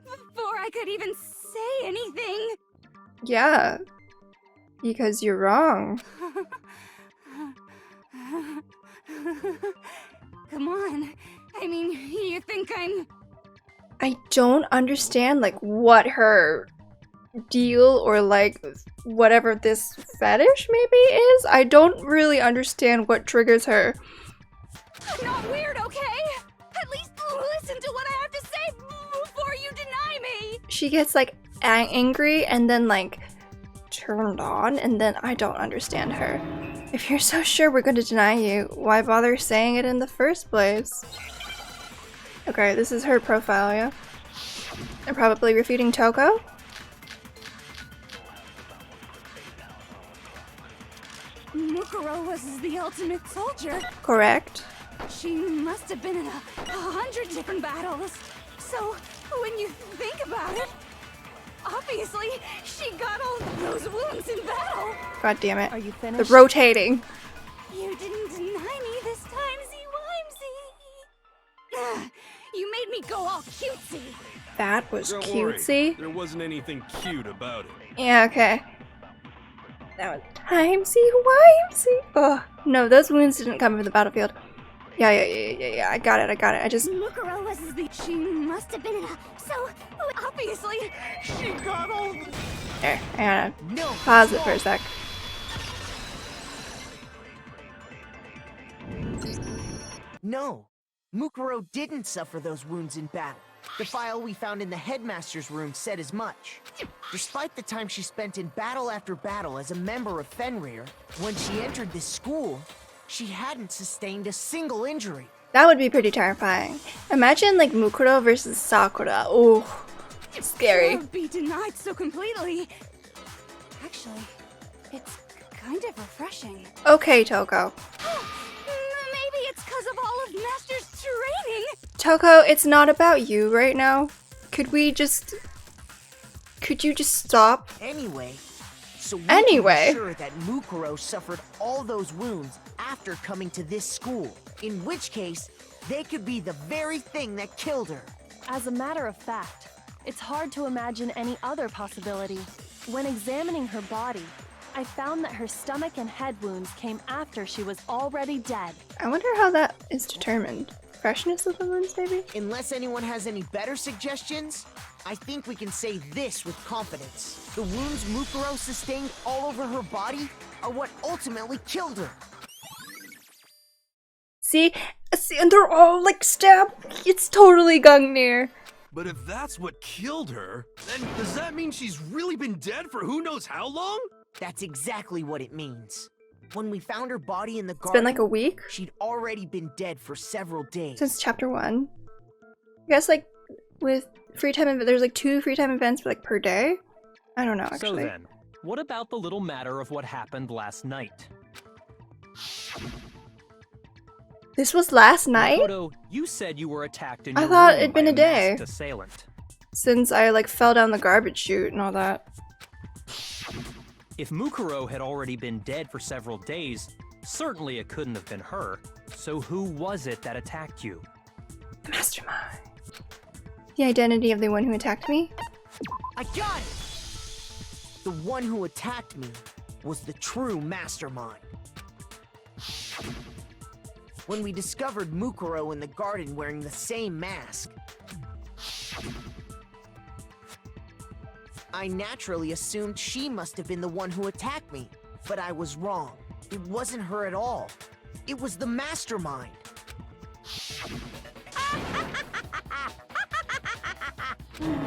Speaker 8: before I could even say anything.
Speaker 1: Yeah. Because you're wrong.
Speaker 8: Come on. I mean, you think I'm...
Speaker 1: I don't understand, like, what her deal or, like, whatever this fetish maybe is. I don't really understand what triggers her.
Speaker 8: I'm not weird, okay? At least listen to what I have to say before you deny me.
Speaker 1: She gets, like, angry and then, like, turned on, and then I don't understand her. If you're so sure we're going to deny you, why bother saying it in the first place? Okay, this is her profile, yeah? And probably refuting Toko?
Speaker 8: Mukuro was the ultimate soldier.
Speaker 1: Correct.
Speaker 8: She must have been in 100 different battles. So, when you think about it, obviously, she got all those wounds in battle.
Speaker 1: God damn it.
Speaker 2: Are you finished?
Speaker 1: The rotating.
Speaker 8: You didn't deny me this time, Wimsey. You made me go all cutesy.
Speaker 1: That was
Speaker 6: Don't
Speaker 1: cutesy.
Speaker 6: worry, there wasn't anything cute about it.
Speaker 1: Yeah, okay. That was timesy-wimesy. Ugh. No, those wounds didn't come from the battlefield. Yeah, I got it. I just...
Speaker 8: Mukuro was the... She must have been in a... So, obviously, she got all...
Speaker 1: There, I gotta pause it for a sec.
Speaker 7: No, Mukuro didn't suffer those wounds in battle. The file we found in the headmaster's room said as much. Despite the time she spent in battle after battle as a member of Fenrir, when she entered this school, she hadn't sustained a single injury.
Speaker 1: That would be pretty terrifying. Imagine, like, Mukuro versus Sakura. Ooh, scary.
Speaker 8: To be denied so completely. Actually, it's kind of refreshing.
Speaker 1: Okay, Toko.
Speaker 8: Maybe it's because of all of Master's training.
Speaker 1: Toko, it's not about you right now. Could you just stop?
Speaker 7: Anyway, so we can be
Speaker 1: Anyway.
Speaker 7: sure that Mukuro suffered all those wounds after coming to this school. In which case, they could be the very thing that killed her.
Speaker 2: As a matter of fact, it's hard to imagine any other possibility. When examining her body, I found that her stomach and head wounds came after she was already dead.
Speaker 1: I wonder how that is determined. Freshness of the wounds, maybe?
Speaker 7: Unless anyone has any better suggestions, I think we can say this with confidence. The wounds Mukuro sustained all over her body are what ultimately killed her.
Speaker 1: See, and they're all like stabbed. It's totally Gungnir.
Speaker 6: But if that's what killed her, then does that mean she's really been dead for who knows how long?
Speaker 7: That's exactly what it means. When we found her body in the garden,
Speaker 1: It's been like a week
Speaker 7: she'd already been dead for several days.
Speaker 1: since chapter 1. I guess like with free time, there's like 2 free time events like per day. I don't know actually.
Speaker 4: So then, what about the little matter of what happened last night?
Speaker 1: This was last night?
Speaker 4: Makoto, you said you were attacked in
Speaker 1: I
Speaker 4: your
Speaker 1: thought
Speaker 4: room
Speaker 1: it'd been
Speaker 4: by
Speaker 1: a day.
Speaker 4: masked assailant.
Speaker 1: Since I like fell down the garbage chute and all that.
Speaker 4: If Mukuro had already been dead for several days, certainly it couldn't have been her. So who was it that attacked you?
Speaker 1: The mastermind. The identity of the one who attacked me?
Speaker 7: I got it! The one who attacked me was the true mastermind. When we discovered Mukuro in the garden wearing the same mask, I naturally assumed she must have been the one who attacked me, but I was wrong. It wasn't her at all. It was the mastermind.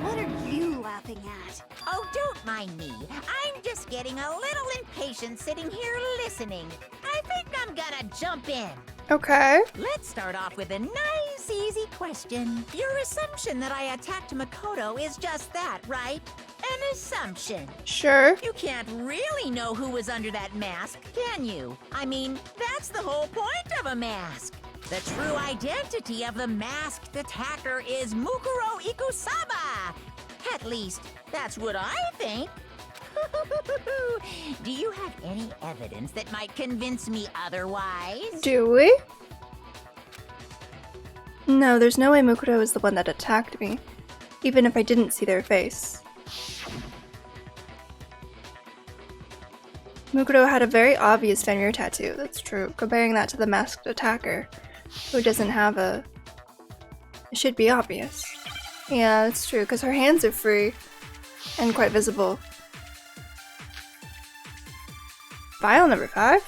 Speaker 8: What are you laughing at?
Speaker 5: Oh, don't mind me. I'm just getting a little impatient sitting here listening. I think I'm gonna jump in.
Speaker 1: Okay.
Speaker 5: Let's start off with a nice, easy question. Your assumption that I attacked Makoto is just that, right? An assumption.
Speaker 1: Sure.
Speaker 5: You can't really know who was under that mask, can you? I mean, that's the whole point of a mask. The true identity of the masked attacker is Mukuro Ikusaba. At least, that's what I think. Do you have any evidence that might convince me otherwise?
Speaker 1: Do we? No, there's no way Mukuro is the one that attacked me, even if I didn't see their face. Mukuro had a very obvious Fenrir tattoo, that's true. Comparing that to the masked attacker, who doesn't have a... It should be obvious. Yeah, that's true, because her hands are free and quite visible. File number 5?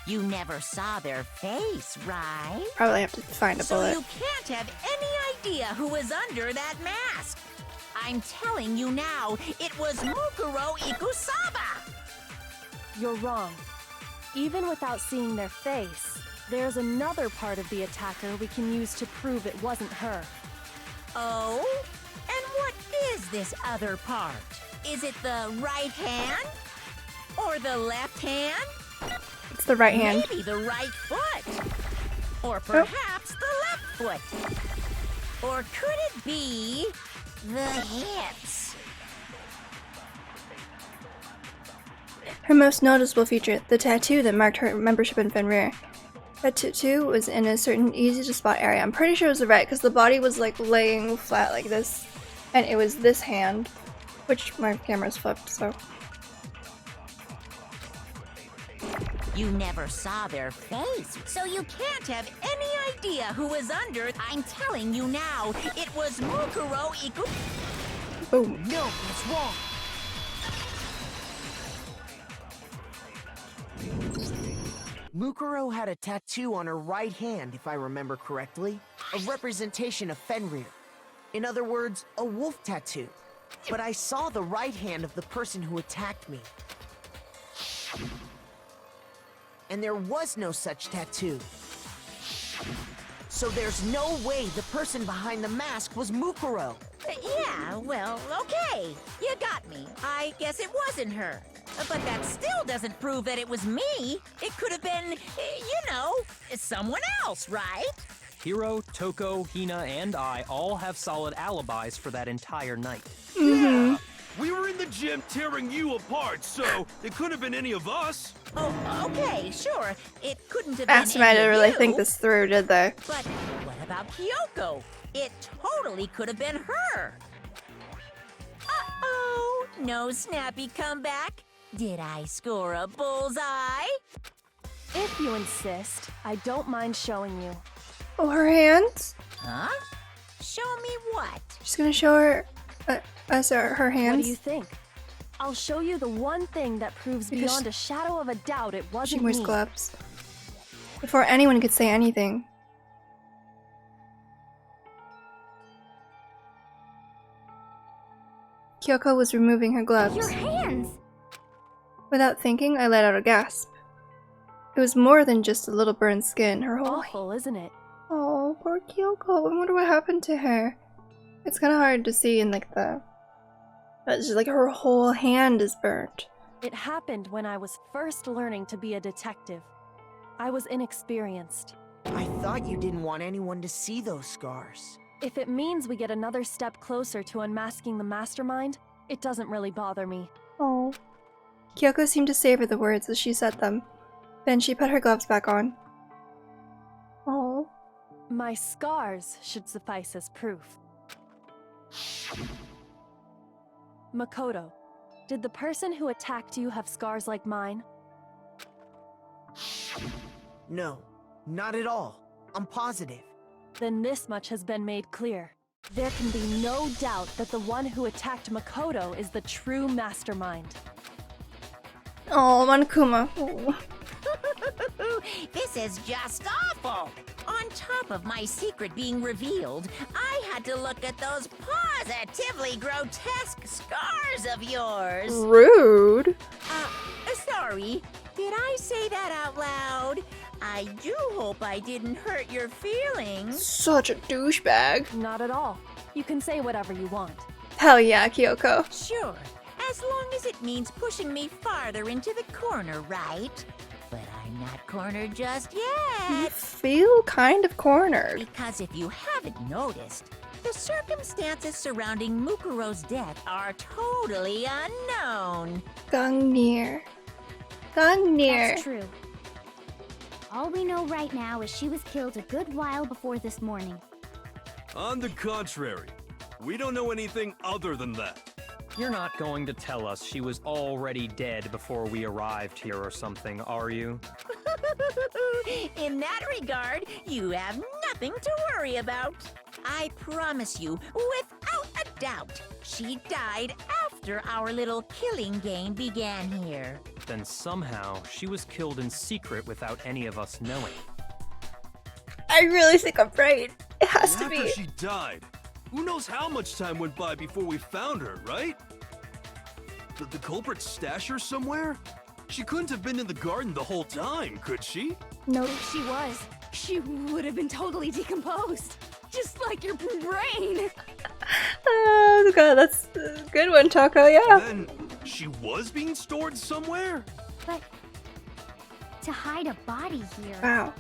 Speaker 5: You never saw their face, right?
Speaker 1: Probably have to find a
Speaker 5: So
Speaker 1: bullet.
Speaker 5: you can't have any idea who was under that mask. I'm telling you now, it was Mukuro Ikusaba.
Speaker 2: You're wrong. Even without seeing their face, there's another part of the attacker we can use to prove it wasn't her.
Speaker 5: Oh? And what is this other part? Is it the right hand? Or the left hand?
Speaker 1: It's the right hand.
Speaker 5: Maybe the right foot. Or perhaps the left foot. Or could it be the hips?
Speaker 1: Her most noticeable feature, the tattoo that marked her membership in Fenrir. That tattoo was in a certain easy-to-spot area. I'm pretty sure it was the right, because the body was like laying flat like this, and it was this hand, which my camera's flipped, so...
Speaker 5: You never saw their face, so you can't have any idea who was under. I'm telling you now, it was Mukuro Iku.
Speaker 1: Boom.
Speaker 7: No, that's wrong. Mukuro had a tattoo on her right hand, if I remember correctly. A representation of Fenrir. In other words, a wolf tattoo. But I saw the right hand of the person who attacked me. And there was no such tattoo. So there's no way the person behind the mask was Mukuro.
Speaker 5: Yeah, well, okay. You got me. I guess it wasn't her. But that still doesn't prove that it was me. It could have been, you know, someone else, right?
Speaker 4: Hiro, Toko, Hina, and I all have solid alibis for that entire night.
Speaker 6: Yeah! We were in the gym tearing you apart, so it could have been any of us.
Speaker 5: Oh, okay, sure. It couldn't have
Speaker 1: Mastermind
Speaker 5: been any
Speaker 1: didn't
Speaker 5: of
Speaker 1: really
Speaker 5: you.
Speaker 1: think this through, did they?
Speaker 5: But what about Kyoko? It totally could have been her. Uh-oh, no snappy comeback. Did I score a bullseye?
Speaker 2: If you insist, I don't mind showing you.
Speaker 1: Oh, her hands?
Speaker 5: Huh? Show me what?
Speaker 1: She's gonna show her us her hands.
Speaker 2: What do you think? I'll show you the one thing that proves
Speaker 1: Because
Speaker 2: beyond a shadow of a doubt it
Speaker 1: She
Speaker 2: wasn't
Speaker 1: wears
Speaker 2: me.
Speaker 1: gloves. before anyone could say anything. Kyoko was removing her gloves.
Speaker 3: Your hands!
Speaker 1: Without thinking, I let out a gasp. It was more than just a little burned skin. Her whole...
Speaker 2: Awful, isn't it?
Speaker 1: Oh, poor Kyoko. I wonder what happened to her. It's kind of hard to see in like the... It's just like her whole hand is burnt.
Speaker 2: It happened when I was first learning to be a detective. I was inexperienced.
Speaker 7: I thought you didn't want anyone to see those scars.
Speaker 2: If it means we get another step closer to unmasking the mastermind, it doesn't really bother me.
Speaker 1: Oh. Kyoko seemed to savor the words as she said them. Then she put her gloves back on. Oh.
Speaker 2: My scars should suffice as proof. Makoto, did the person who attacked you have scars like mine?
Speaker 7: No, not at all. I'm positive.
Speaker 2: Then this much has been made clear. There can be no doubt that the one who attacked Makoto is the true mastermind.
Speaker 1: Oh, Monokuma. Oh.
Speaker 5: This is just awful! On top of my secret being revealed, I had to look at those positively grotesque scars of yours!
Speaker 1: Rude.
Speaker 5: Sorry. Did I say that out loud? I do hope I didn't hurt your feelings.
Speaker 1: Such a douchebag.
Speaker 2: Not at all. You can say whatever you want.
Speaker 1: Hell yeah, Kyoko.
Speaker 5: Sure, as long as it means pushing me farther into the corner, right? But I'm not cornered just
Speaker 1: You
Speaker 5: yet.
Speaker 1: feel kind of cornered.
Speaker 5: Because if you haven't noticed, the circumstances surrounding Mukuro's death are totally unknown.
Speaker 1: Gungnir. Gungnir.
Speaker 3: That's true. All we know right now is she was killed a good while before this morning.
Speaker 6: On the contrary, we don't know anything other than that.
Speaker 4: You're not going to tell us she was already dead before we arrived here or something, are you?
Speaker 5: In that regard, you have nothing to worry about. I promise you, without a doubt, she died after our little killing game began here.
Speaker 4: Then somehow she was killed in secret without any of us knowing.
Speaker 1: I really think I'm right. It has to
Speaker 6: After
Speaker 1: be.
Speaker 6: she died, who knows how much time went by before we found her, right? Did the culprit stash her somewhere? She couldn't have been in the garden the whole time, could she?
Speaker 1: Nope.
Speaker 8: If she was, she would have been totally decomposed. Just like your brain.
Speaker 1: Oh god, that's a good one, Choco, yeah.
Speaker 6: Then she was being stored somewhere?
Speaker 3: But to hide a body here,
Speaker 1: Wow.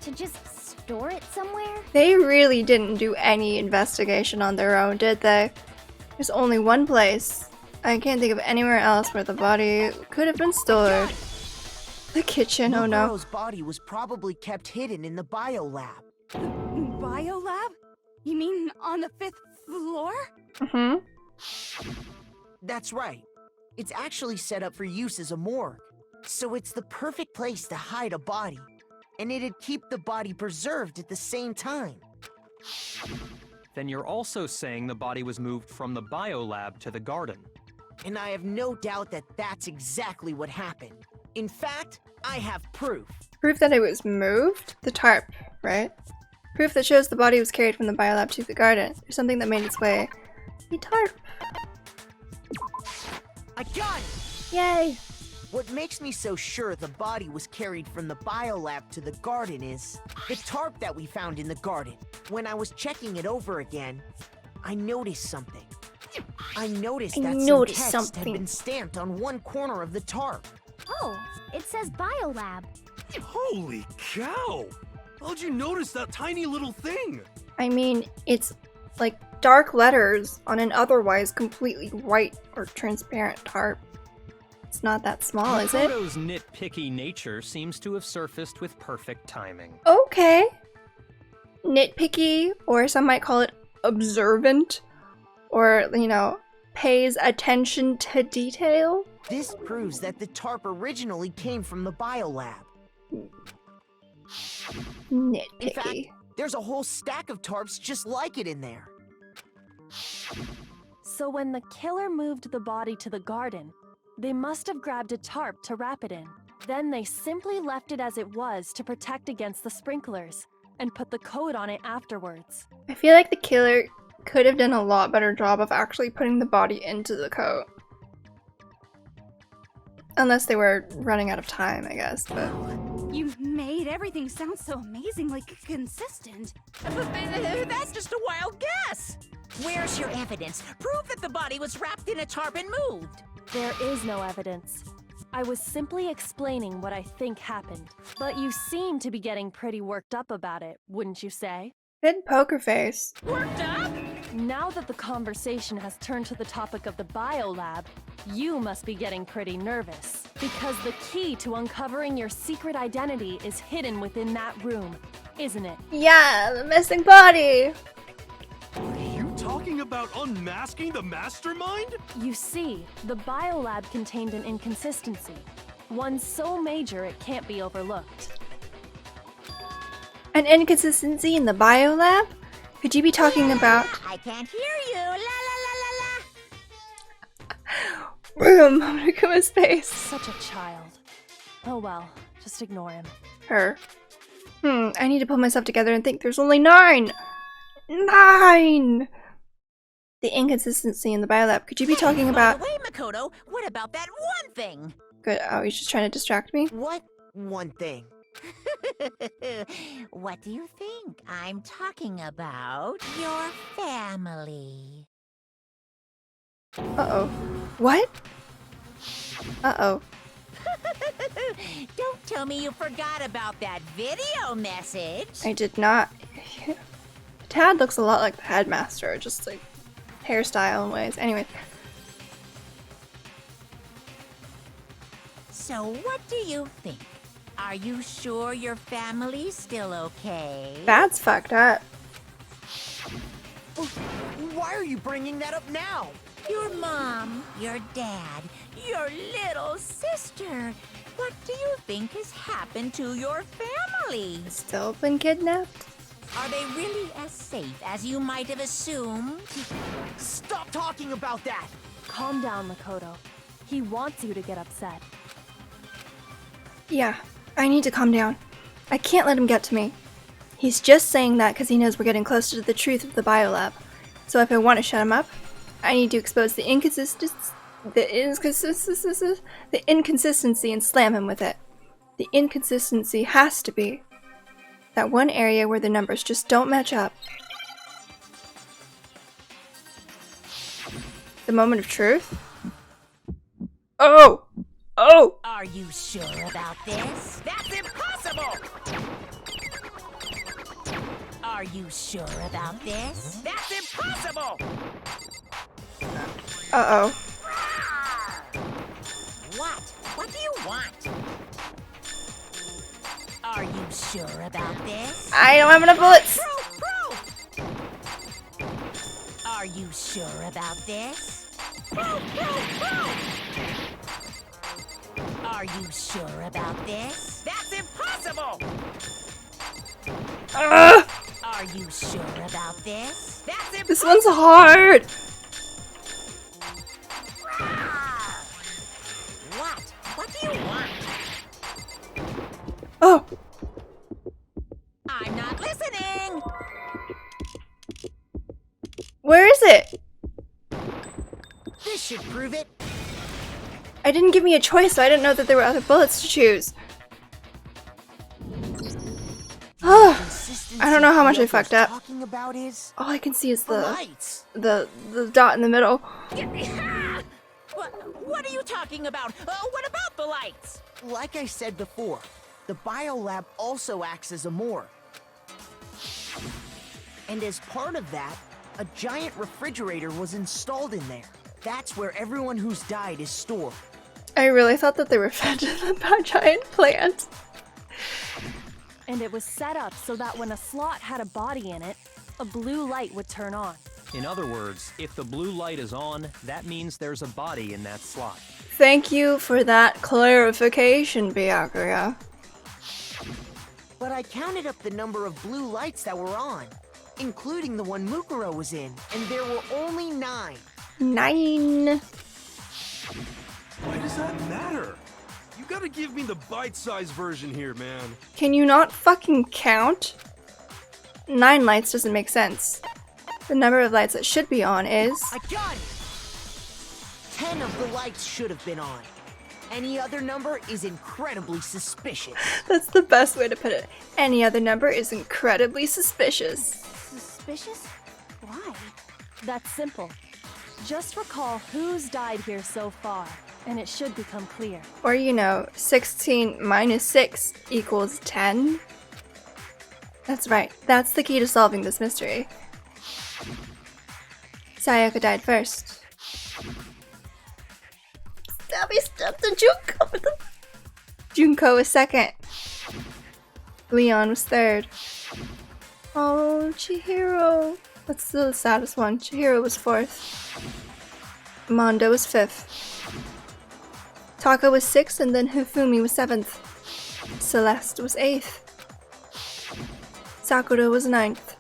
Speaker 3: to just store it somewhere?
Speaker 1: They really didn't do any investigation on their own, did they? There's only one place. I can't think of anywhere else where the body could have been stored. The kitchen, oh no.
Speaker 7: Mukuro's body was probably kept hidden in the biolab.
Speaker 8: Biolab? You mean on the 5th floor?
Speaker 1: Mm-hmm.
Speaker 7: That's right. It's actually set up for use as a morgue. So it's the perfect place to hide a body. And it'd keep the body preserved at the same time.
Speaker 4: Then you're also saying the body was moved from the biolab to the garden.
Speaker 7: And I have no doubt that that's exactly what happened. In fact, I have proof.
Speaker 1: Proof that it was moved? The tarp, right? Proof that shows the body was carried from the biolab to the garden. There's something that made its way. The tarp.
Speaker 7: I got it!
Speaker 1: Yay!
Speaker 7: What makes me so sure the body was carried from the biolab to the garden is the tarp that we found in the garden. When I was checking it over again, I noticed something. I noticed that some text had been stamped on one corner of the tarp.
Speaker 3: Oh, it says Biolab.
Speaker 6: Holy cow! How'd you notice that tiny little thing?
Speaker 1: I mean, it's like dark letters on an otherwise completely white or transparent tarp. It's not that small, is it?
Speaker 4: Makoto's nitpicky nature seems to have surfaced with perfect timing.
Speaker 1: Okay. Nitpicky, or some might call it observant, or, you know, pays attention to detail.
Speaker 7: This proves that the tarp originally came from the biolab.
Speaker 1: Nitpicky.
Speaker 7: In fact, there's a whole stack of tarps just like it in there.
Speaker 2: So when the killer moved the body to the garden, they must have grabbed a tarp to wrap it in. Then they simply left it as it was to protect against the sprinklers, and put the coat on it afterwards.
Speaker 1: I feel like the killer could have done a lot better job of actually putting the body into the coat. Unless they were running out of time, I guess, but...
Speaker 8: You made everything sound so amazingly consistent.
Speaker 5: That's just a wild guess. Where's your evidence? Prove that the body was wrapped in a tarp and moved.
Speaker 2: There is no evidence. I was simply explaining what I think happened. But you seem to be getting pretty worked up about it, wouldn't you say?
Speaker 1: Good poker face.
Speaker 5: Worked up?
Speaker 2: Now that the conversation has turned to the topic of the biolab, you must be getting pretty nervous. Because the key to uncovering your secret identity is hidden within that room, isn't it?
Speaker 1: Yeah, the missing body!
Speaker 6: You talking about unmasking the mastermind?
Speaker 2: You see, the biolab contained an inconsistency. One so major it can't be overlooked.
Speaker 1: An inconsistency in the biolab? Could you be talking about...
Speaker 5: I can't hear you. La la la la la.
Speaker 1: Boom! I'm gonna go his face.
Speaker 2: Such a child. Oh well, just ignore him.
Speaker 1: Her. I need to pull myself together and think there's only 9! 9! The inconsistency in the biolab. Could you be talking about...
Speaker 5: By the way, Makoto, what about that one thing?
Speaker 1: Good. Oh, he's just trying to distract me?
Speaker 7: What one thing?
Speaker 5: What do you think? I'm talking about your family.
Speaker 1: Uh-oh. What? Uh-oh.
Speaker 5: Don't tell me you forgot about that video message.
Speaker 1: I did not. Tad looks a lot like the headmaster, just like hairstyle and ways. Anyway.
Speaker 5: So what do you think? Are you sure your family's still okay?
Speaker 1: That's fucked up.
Speaker 7: Why are you bringing that up now?
Speaker 5: Your mom, your dad, your little sister. What do you think has happened to your family?
Speaker 1: Still been kidnapped?
Speaker 5: Are they really as safe as you might have assumed?
Speaker 7: Stop talking about that!
Speaker 2: Calm down, Makoto. He wants you to get upset.
Speaker 1: Yeah, I need to calm down. I can't let him get to me. He's just saying that because he knows we're getting closer to the truth of the biolab. So if I want to shut him up, I need to expose the inconsistency and slam him with it. The inconsistency has to be that one area where the numbers just don't match up. The moment of truth? Oh! Oh!
Speaker 5: Are you sure about this? That's impossible! Are you sure about this? That's impossible!
Speaker 1: Uh-oh.
Speaker 5: What? What do you want? Are you sure about this?
Speaker 1: I don't have enough bullets!
Speaker 5: Are you sure about this? Are you sure about this? That's impossible! Are you sure about this? That's impossible!
Speaker 1: This one's hard!
Speaker 5: What? What do you want?
Speaker 1: Oh!
Speaker 5: I'm not listening!
Speaker 1: Where is it?
Speaker 7: This should prove it.
Speaker 1: I didn't give me a choice, so I didn't know that there were other bullets to choose. Oh, I don't know how much I fucked up.
Speaker 7: Talking about is
Speaker 1: All I can see is the
Speaker 7: lights.
Speaker 1: the dot in the middle.
Speaker 5: What are you talking about? What about the lights?
Speaker 7: Like I said before, the biolab also acts as a morgue. And as part of that, a giant refrigerator was installed in there. That's where everyone who's died is stored.
Speaker 1: I really thought that they were fed to the giant plant.
Speaker 2: And it was set up so that when a slot had a body in it, a blue light would turn on.
Speaker 4: In other words, if the blue light is on, that means there's a body in that slot.
Speaker 1: Thank you for that clarification, Byakuya.
Speaker 7: But I counted up the number of blue lights that were on, including the one Mukuro was in, and there were only 9.
Speaker 1: 9.
Speaker 6: Why does that matter? You gotta give me the bite-sized version here, man.
Speaker 1: Can you not fucking count? 9 lights doesn't make sense. The number of lights that should be on is...
Speaker 7: I got it! 10 of the lights should have been on. Any other number is incredibly suspicious.
Speaker 1: That's the best way to put it. Any other number is incredibly suspicious.
Speaker 8: Suspicious? Why?
Speaker 2: That's simple. Just recall who's died here so far, and it should become clear.
Speaker 1: Or, you know, 16 minus 6 equals 10. That's right. That's the key to solving this mystery. Sayaka died first. Stabby stabbed the Junko with the... Junko was second. Leon was third. Oh, Chihiro. That's the saddest one. Chihiro was fourth. Mondo was fifth. Taka was sixth, and then Hifumi was seventh. Celeste was eighth. Sakura was ninth.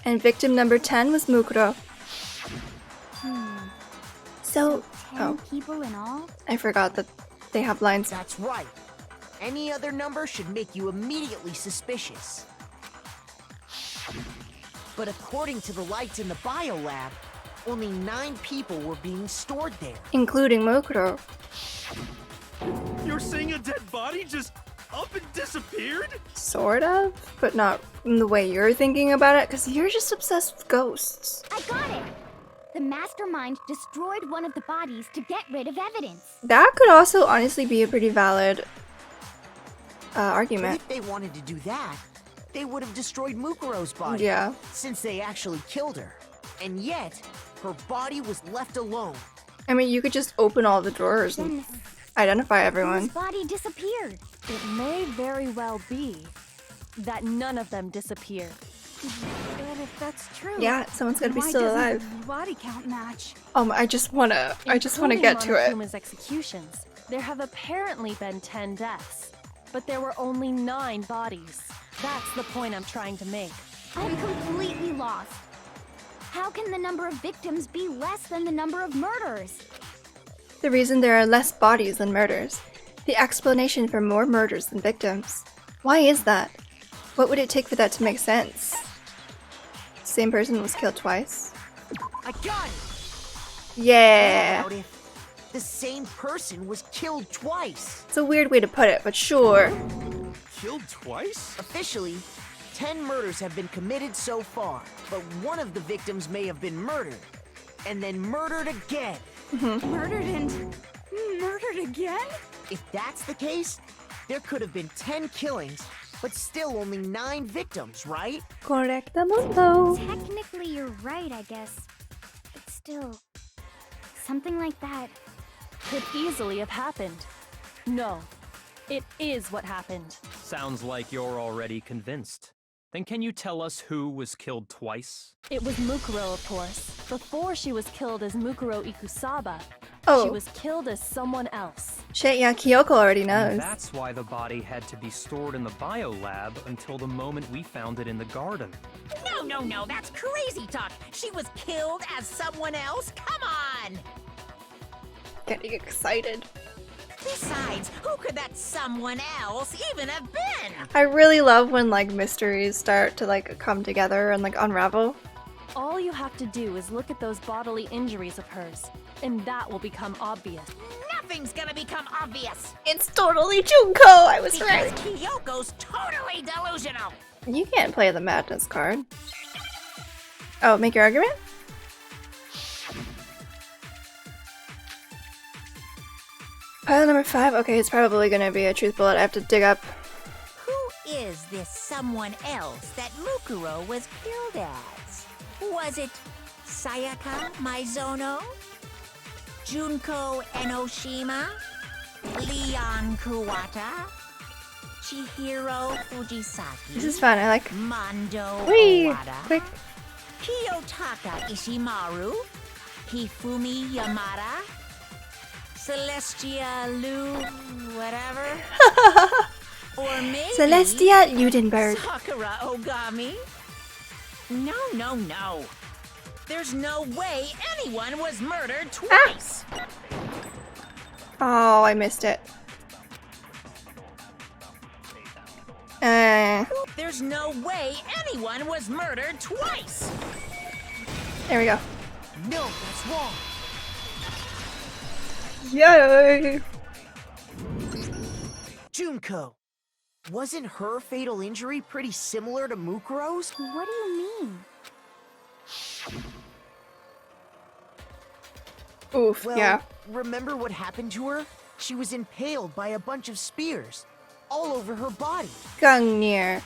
Speaker 1: And victim number 10 was Mukuro. So,
Speaker 3: 10 people in all?
Speaker 1: I forgot that they have lines.
Speaker 7: That's right. Any other number should make you immediately suspicious. But according to the lights in the biolab, only 9 people were being stored there.
Speaker 1: Including Mukuro.
Speaker 6: You're saying a dead body just up and disappeared?
Speaker 1: Sort of, but not in the way you're thinking about it, because you're just obsessed with ghosts.
Speaker 3: I got it! The mastermind destroyed one of the bodies to get rid of evidence.
Speaker 1: That could also honestly be a pretty valid argument.
Speaker 7: But if they wanted to do that, they would have destroyed Mukuro's body.
Speaker 1: Yeah.
Speaker 7: Since they actually killed her. And yet, her body was left alone.
Speaker 1: I mean, you could just open all the drawers and identify
Speaker 3: Whose
Speaker 1: everyone.
Speaker 3: body disappeared?
Speaker 2: It may very well be that none of them disappeared.
Speaker 8: But if that's true,
Speaker 1: Yeah, someone's gotta be
Speaker 8: why
Speaker 1: still
Speaker 8: doesn't
Speaker 1: alive.
Speaker 8: the body count match?
Speaker 1: I just wanna
Speaker 2: Including
Speaker 1: get to it.
Speaker 2: Monokuma's executions, there have apparently been 10 deaths, but there were only 9 bodies. That's the point I'm trying to make.
Speaker 3: I'm completely lost. How can the number of victims be less than the number of murders?
Speaker 1: The reason there are less bodies than murders. The explanation for more murders than victims. Why is that? What would it take for that to make sense? Same person was killed twice.
Speaker 7: I got it!
Speaker 1: Yeah!
Speaker 7: What about if the same person was killed twice?
Speaker 1: It's a weird way to put it, but sure.
Speaker 6: Killed twice?
Speaker 7: Officially, 10 murders have been committed so far, but one of the victims may have been murdered, and then murdered again.
Speaker 8: Murdered and murdered again?
Speaker 7: If that's the case, there could have been 10 killings, but still only 9 victims, right?
Speaker 1: Correcto mundo.
Speaker 3: Technically, you're right, I guess. But still, something like that.
Speaker 2: Could easily have happened. No, it is what happened.
Speaker 4: Sounds like you're already convinced. Then can you tell us who was killed twice?
Speaker 2: It was Mukuro, of course. Before she was killed as Mukuro Ikusaba,
Speaker 1: Oh.
Speaker 2: she was killed as someone else.
Speaker 1: Shit, yeah, Kyoko already knows.
Speaker 4: And that's why the body had to be stored in the biolab until the moment we found it in the garden.
Speaker 5: No, that's crazy talk. She was killed as someone else? Come on!
Speaker 1: Getting excited.
Speaker 5: Besides, who could that someone else even have been?
Speaker 1: I really love when like mysteries start to like come together and like unravel.
Speaker 2: All you have to do is look at those bodily injuries of hers, and that will become obvious.
Speaker 5: Nothing's gonna become obvious.
Speaker 1: It's totally Junko! I was
Speaker 5: Because
Speaker 1: right!
Speaker 5: Kyoko's totally delusional.
Speaker 1: You can't play the madness card. Oh, make your argument? Pile number 5? Okay, it's probably gonna be a truth bullet I have to dig up.
Speaker 5: Who is this someone else that Mukuro was killed as? Was it Sayaka Maizono? Junko Enoshima? Leon Kuwata? Chihiro Fujisaki?
Speaker 1: This is fun, I like...
Speaker 5: Mondo
Speaker 1: Whee!
Speaker 5: Owada?
Speaker 1: Quick.
Speaker 5: Kiyotaka Ishimaru? Hifumi Yamada? Celestia Lu... whatever? Or maybe...
Speaker 1: Celestia Ludenberg.
Speaker 5: Sakura Ogami? No. There's no way anyone was murdered twice.
Speaker 1: Oh, I missed it.
Speaker 5: There's no way anyone was murdered twice!
Speaker 1: There we go.
Speaker 7: No, that's wrong.
Speaker 1: Yay!
Speaker 7: Junko. Wasn't her fatal injury pretty similar to Mukuro's?
Speaker 3: What do you mean?
Speaker 1: Oof,
Speaker 7: Well,
Speaker 1: yeah.
Speaker 7: remember what happened to her? She was impaled by a bunch of spears, all over her body.
Speaker 1: Gungnir.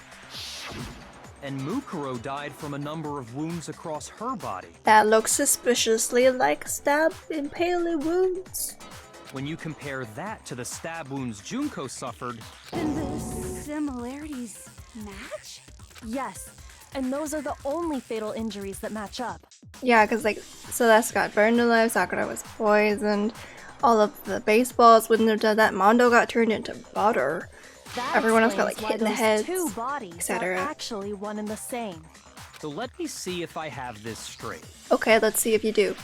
Speaker 4: And Mukuro died from a number of wounds across her body.
Speaker 1: That looks suspiciously like stab impaling wounds.
Speaker 4: When you compare that to the stab wounds Junko suffered,
Speaker 8: Then the similarities match?
Speaker 2: Yes, and those are the only fatal injuries that match up.
Speaker 1: Yeah, because like Celeste got burned alive, Sakura was poisoned, all of the baseballs wouldn't have done that, Mondo got turned into butter.
Speaker 2: That
Speaker 1: Everyone else got,
Speaker 2: explains
Speaker 1: like, hit
Speaker 2: why
Speaker 1: in the
Speaker 2: those
Speaker 1: heads,
Speaker 2: two bodies are
Speaker 1: etc.
Speaker 2: actually one and the same.
Speaker 4: so let me see if I have this straight.
Speaker 1: Okay, let's see if you do.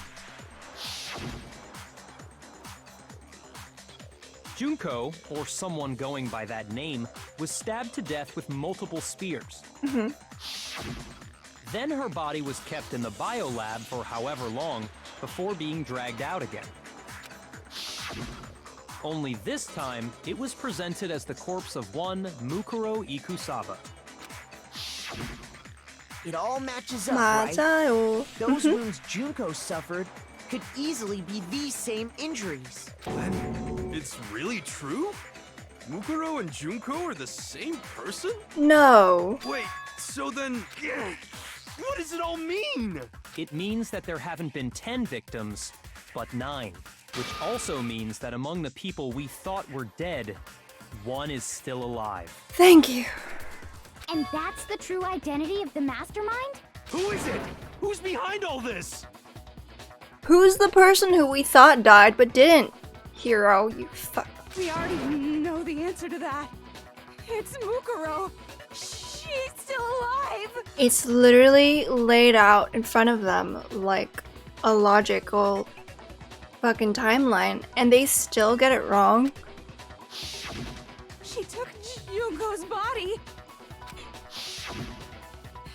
Speaker 4: Junko, or someone going by that name, was stabbed to death with multiple spears. Then her body was kept in the biolab for however long before being dragged out again. Only this time, it was presented as the corpse of one Mukuro Ikusaba.
Speaker 7: It all matches up, right?
Speaker 1: 맞아요.
Speaker 7: Those wounds Junko suffered could easily be these same injuries.
Speaker 6: Then it's really true? Mukuro and Junko are the same person?
Speaker 1: No.
Speaker 6: Wait, so then, what does it all mean?
Speaker 4: It means that there haven't been 10 victims, but 9. Which also means that among the people we thought were dead, one is still alive.
Speaker 1: Thank you.
Speaker 3: And that's the true identity of the mastermind?
Speaker 6: Who is it? Who's behind all this?
Speaker 1: Who's the person who we thought died but didn't? Hero, you fuck.
Speaker 8: We already know the answer to that. It's Mukuro. She's still alive.
Speaker 1: It's literally laid out in front of them like a logical fucking timeline, and they still get it wrong.
Speaker 8: She took Junko's body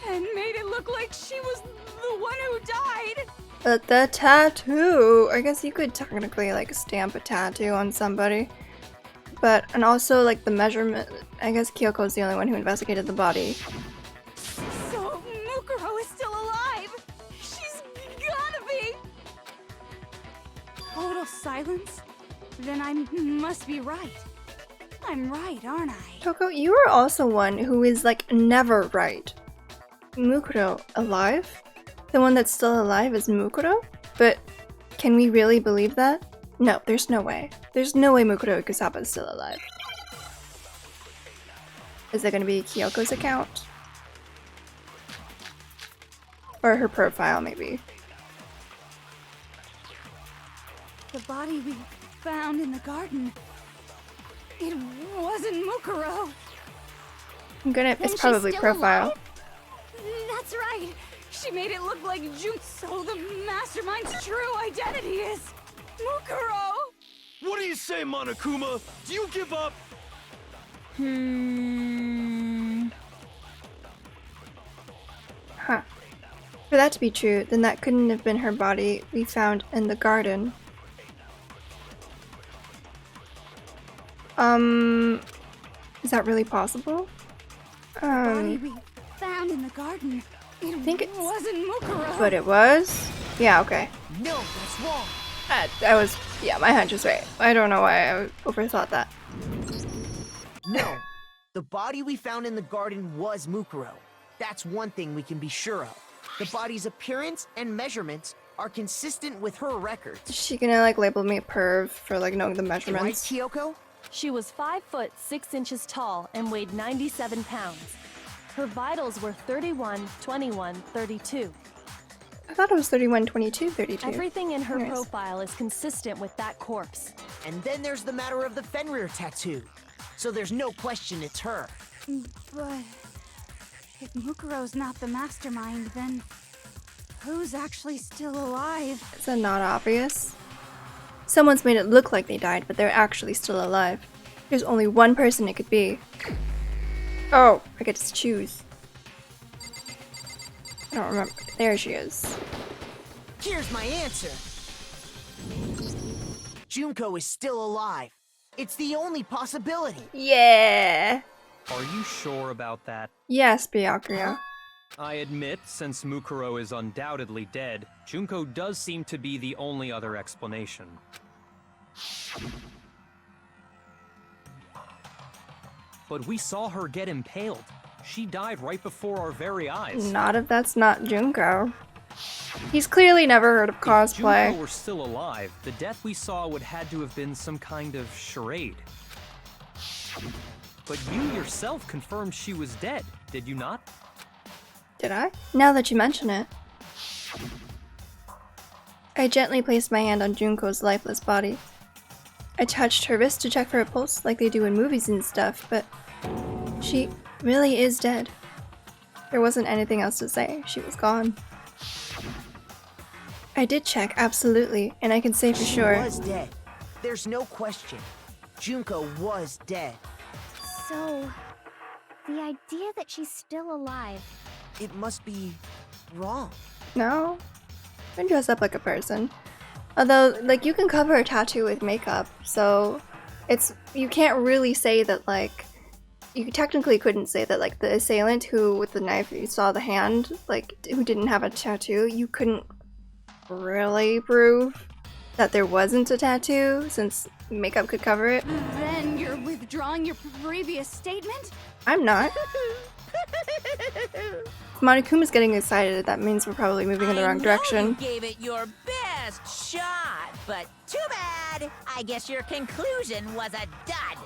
Speaker 8: and made it look like she was the one who died.
Speaker 1: But the tattoo, I guess you could technically like stamp a tattoo on somebody. But, and also like the measurement, I guess Kyoko's the only one who investigated the body.
Speaker 8: So Mukuro is still alive. She's gotta be. Total silence? Then I must be right. I'm right, aren't I?
Speaker 1: Toko, you are also one who is like never right. Mukuro alive? The one that's still alive is Mukuro? But can we really believe that? No, there's no way. There's no way Mukuro Ikusaba is still alive. Is it gonna be Kyoko's account? Or her profile, maybe.
Speaker 8: The body we found in the garden. It wasn't Mukuro.
Speaker 1: I'm gonna,
Speaker 3: Then
Speaker 1: it's probably
Speaker 3: she's still
Speaker 1: profile.
Speaker 3: alive?
Speaker 8: That's right. She made it look like Jun. So the mastermind's true identity is Mukuro.
Speaker 6: What do you say, Monokuma? Do you give up?
Speaker 1: Huh. For that to be true, then that couldn't have been her body we found in the garden. Is that really possible?
Speaker 8: Body we found in the garden. It
Speaker 1: think it's-
Speaker 8: wasn't Mukuro.
Speaker 1: But it was? Yeah, okay.
Speaker 7: No, that's wrong.
Speaker 1: I was, yeah, my hunch was right. I don't know why I overthought that.
Speaker 7: No, the body we found in the garden was Mukuro. That's one thing we can be sure of. The body's appearance and measurements are consistent with her records.
Speaker 1: Is she gonna like label me a perv for like knowing the
Speaker 7: Right,
Speaker 1: measurements?
Speaker 7: Kyoko?
Speaker 2: She was 5 foot 6 inches tall and weighed 97 pounds. Her vitals were 31, 21, 32.
Speaker 1: I thought it was 31, 22, 32.
Speaker 2: Everything in her
Speaker 1: Nice.
Speaker 2: profile is consistent with that corpse.
Speaker 7: And then there's the matter of the Fenrir tattoo. So there's no question it's her.
Speaker 8: But if Mukuro's not the mastermind, then who's actually still alive?
Speaker 1: Is that not obvious? Someone's made it look like they died, but they're actually still alive. There's only one person it could be. Oh, I get to choose. I don't remember. There she is.
Speaker 7: Here's my answer. Junko is still alive. It's the only possibility.
Speaker 1: Yeah.
Speaker 4: Are you sure about that?
Speaker 1: Yes, Byakuya.
Speaker 4: I admit, since Mukuro is undoubtedly dead, Junko does seem to be the only other explanation. But we saw her get impaled. She died right before our very eyes.
Speaker 1: Not if that's not Junko. He's clearly never heard of cosplay.
Speaker 4: If Junko were still alive, the death we saw would had to have been some kind of charade. But you yourself confirmed she was dead, did you not?
Speaker 1: Did I? Now that you mention it. I gently placed my hand on Junko's lifeless body. I touched her wrist to check for a pulse like they do in movies and stuff, but she really is dead. There wasn't anything else to say. She was gone. I did check, absolutely, and I can say for sure.
Speaker 7: She was dead. There's no question. Junko was dead.
Speaker 3: So, the idea that she's still alive.
Speaker 7: It must be wrong.
Speaker 1: No. You can dress up like a person. Although, like, you can cover a tattoo with makeup, so you can't really say that, like, you technically couldn't say that, like, the assailant who, with the knife, you saw the hand, like, who didn't have a tattoo, you couldn't really prove that there wasn't a tattoo, since makeup could cover it.
Speaker 8: Then you're withdrawing your previous statement?
Speaker 1: I'm not. Monokuma's getting excited. That means we're probably moving in the wrong direction.
Speaker 5: You gave it your best shot, but too bad. I guess your conclusion was a dud.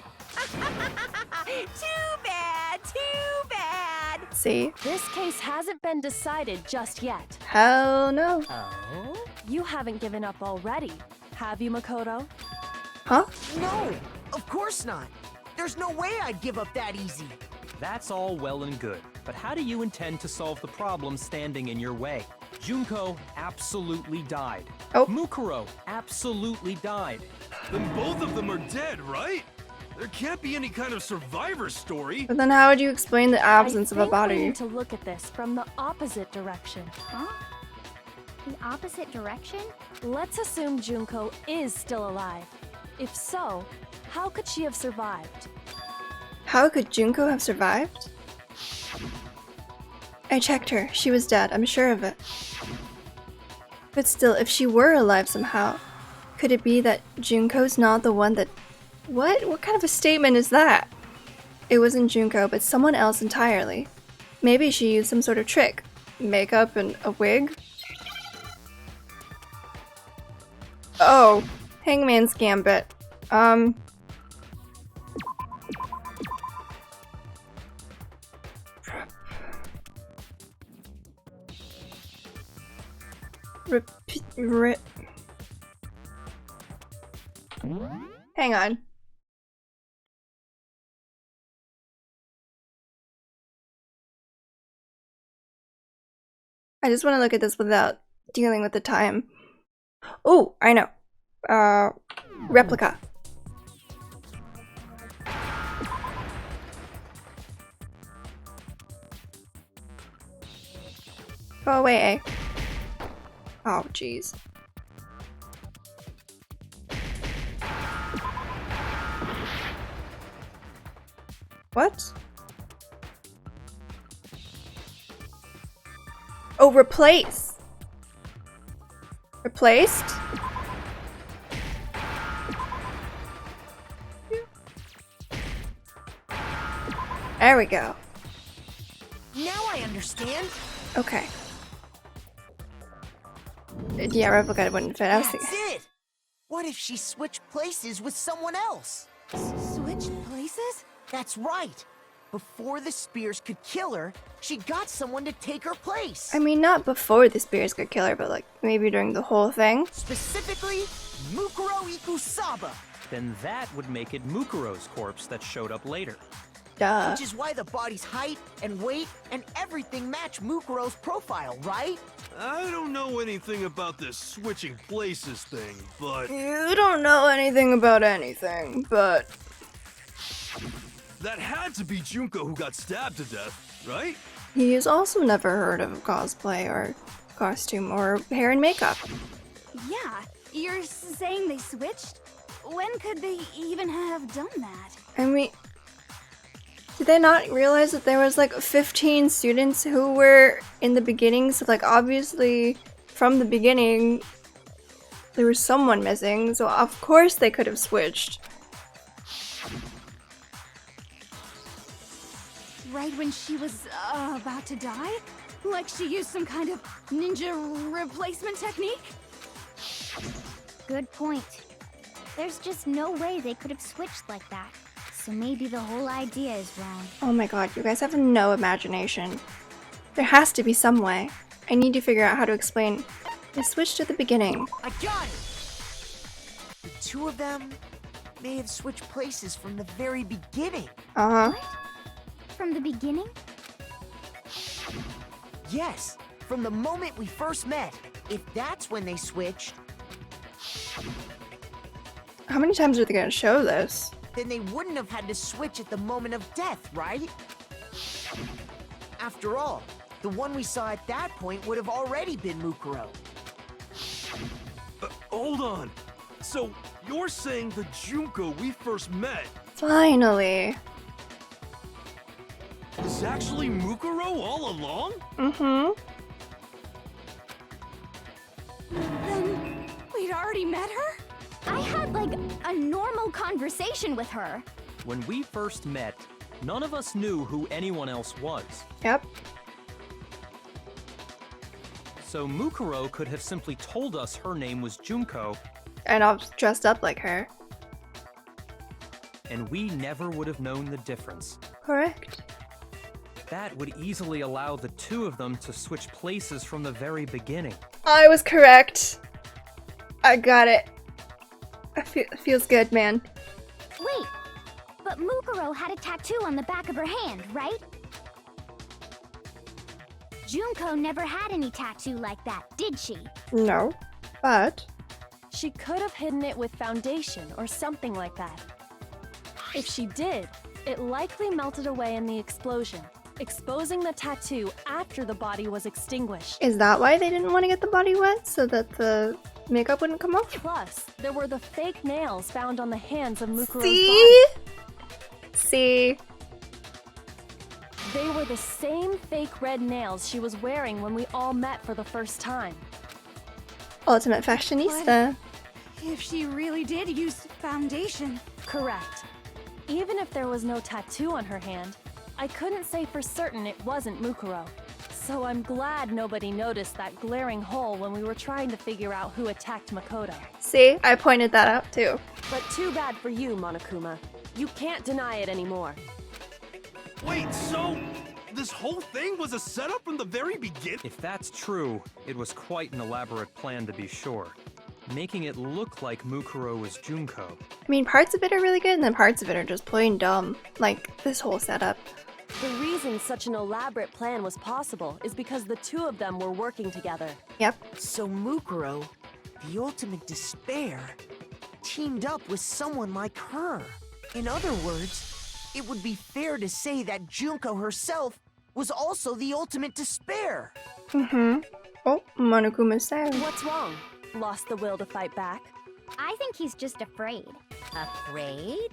Speaker 5: Too bad, too bad.
Speaker 1: See?
Speaker 2: This case hasn't been decided just yet.
Speaker 1: Hell no.
Speaker 2: Oh? You haven't given up already, have you, Makoto?
Speaker 1: Huh?
Speaker 7: No, of course not. There's no way I'd give up that easy.
Speaker 4: That's all well and good, but how do you intend to solve the problem standing in your way? Junko absolutely died.
Speaker 1: Oh.
Speaker 4: Mukuro absolutely died.
Speaker 6: Then both of them are dead, right? There can't be any kind of survivor story.
Speaker 1: But then how would you explain the absence of a
Speaker 2: I think we
Speaker 1: body?
Speaker 2: need to look at this from the opposite direction.
Speaker 3: Huh? The opposite direction?
Speaker 2: Let's assume Junko is still alive. If so, how could she have survived?
Speaker 1: How could Junko have survived? I checked her. She was dead. I'm sure of it. But still, if she were alive somehow, could it be that Junko's not the one that... What? What kind of a statement is that? It wasn't Junko, but someone else entirely. Maybe she used some sort of trick. Makeup and a wig? Oh, Hangman's Gambit. Hang on. I just want to look at this without dealing with the time. Oh, I know. Replica. Go away, eh? Oh, jeez. What? Oh, replace! Replaced? There we go.
Speaker 7: Now I understand.
Speaker 1: Okay. Yeah, replica wouldn't fit. I was
Speaker 7: That's
Speaker 1: thinking.
Speaker 7: it. What if she switched places with someone else?
Speaker 8: Switched places?
Speaker 7: That's right. Before the spears could kill her, she got someone to take her place.
Speaker 1: I mean, not before the spears could kill her, but like maybe during the whole thing.
Speaker 7: Specifically, Mukuro Ikusaba.
Speaker 4: Then that would make it Mukuro's corpse that showed up later.
Speaker 1: Duh.
Speaker 7: Which is why the body's height and weight and everything match Mukuro's profile, right?
Speaker 6: I don't know anything about this switching places thing, but...
Speaker 1: You don't know anything about anything, but...
Speaker 6: That had to be Junko who got stabbed to death, right?
Speaker 1: He's also never heard of cosplay or costume or hair and makeup.
Speaker 8: Yeah, you're saying they switched? When could they even have done that?
Speaker 1: I mean... Did they not realize that there was like 15 students who were in the beginning? So like obviously from the beginning there was someone missing, so of course they could have switched.
Speaker 8: Right when she was about to die? Like she used some kind of ninja replacement technique?
Speaker 3: Good point. There's just no way they could have switched like that. So maybe the whole idea is wrong.
Speaker 1: Oh my god, you guys have no imagination. There has to be some way. I need to figure out how to explain. I switched at the beginning.
Speaker 7: I got it! The two of them may have switched places from the very beginning.
Speaker 1: Uh-huh.
Speaker 3: From the beginning?
Speaker 7: Yes, from the moment we first met. If that's when they switched,
Speaker 1: How many times are they gonna show this?
Speaker 7: then they wouldn't have had to switch at the moment of death, right? After all, the one we saw at that point would have already been Mukuro.
Speaker 6: Hold on. So, you're saying the Junko we first met
Speaker 1: Finally.
Speaker 6: is actually Mukuro all along?
Speaker 1: Mm-hmm.
Speaker 8: Then we'd already met her?
Speaker 3: I had like a normal conversation with her.
Speaker 4: When we first met, none of us knew who anyone else was.
Speaker 1: Yep.
Speaker 4: So Mukuro could have simply told us her name was Junko,
Speaker 1: And I was dressed up like her.
Speaker 4: and we never would have known the difference.
Speaker 1: Correct.
Speaker 4: That would easily allow the two of them to switch places from the very beginning.
Speaker 1: I was correct. I got it. It feels good, man.
Speaker 3: Wait, but Mukuro had a tattoo on the back of her hand, right? Junko never had any tattoo like that, did she?
Speaker 1: No. But...
Speaker 2: She could have hidden it with foundation or something like that. If she did, it likely melted away in the explosion, exposing the tattoo after the body was extinguished.
Speaker 1: Is that why they didn't want to get the body wet? So that the makeup wouldn't come off?
Speaker 2: Plus, there were the fake nails found on the hands of Mukuro's
Speaker 1: See?
Speaker 2: body.
Speaker 1: See?
Speaker 2: They were the same fake red nails she was wearing when we all met for the first time.
Speaker 1: Ultimate fashionista.
Speaker 8: If she really did use foundation.
Speaker 2: Correct. Even if there was no tattoo on her hand, I couldn't say for certain it wasn't Mukuro. So I'm glad nobody noticed that glaring hole when we were trying to figure out who attacked Makoto.
Speaker 1: See? I pointed that out too.
Speaker 10: But too bad for you, Monokuma. You can't deny it anymore.
Speaker 6: Wait, so this whole thing was a setup from the very beginning?
Speaker 4: If that's true, it was quite an elaborate plan to be sure, making it look like Mukuro was Junko.
Speaker 1: I mean, parts of it are really good, and then parts of it are just plain dumb. Like, this whole setup.
Speaker 10: The reason such an elaborate plan was possible is because the two of them were working together.
Speaker 1: Yep.
Speaker 7: So Mukuro, the ultimate despair, teamed up with someone like her. In other words, it would be fair to say that Junko herself was also the ultimate despair.
Speaker 1: Mm-hmm. Oh, Monokuma sad.
Speaker 10: What's wrong? Lost the will to fight back?
Speaker 3: I think he's just afraid.
Speaker 5: Afraid?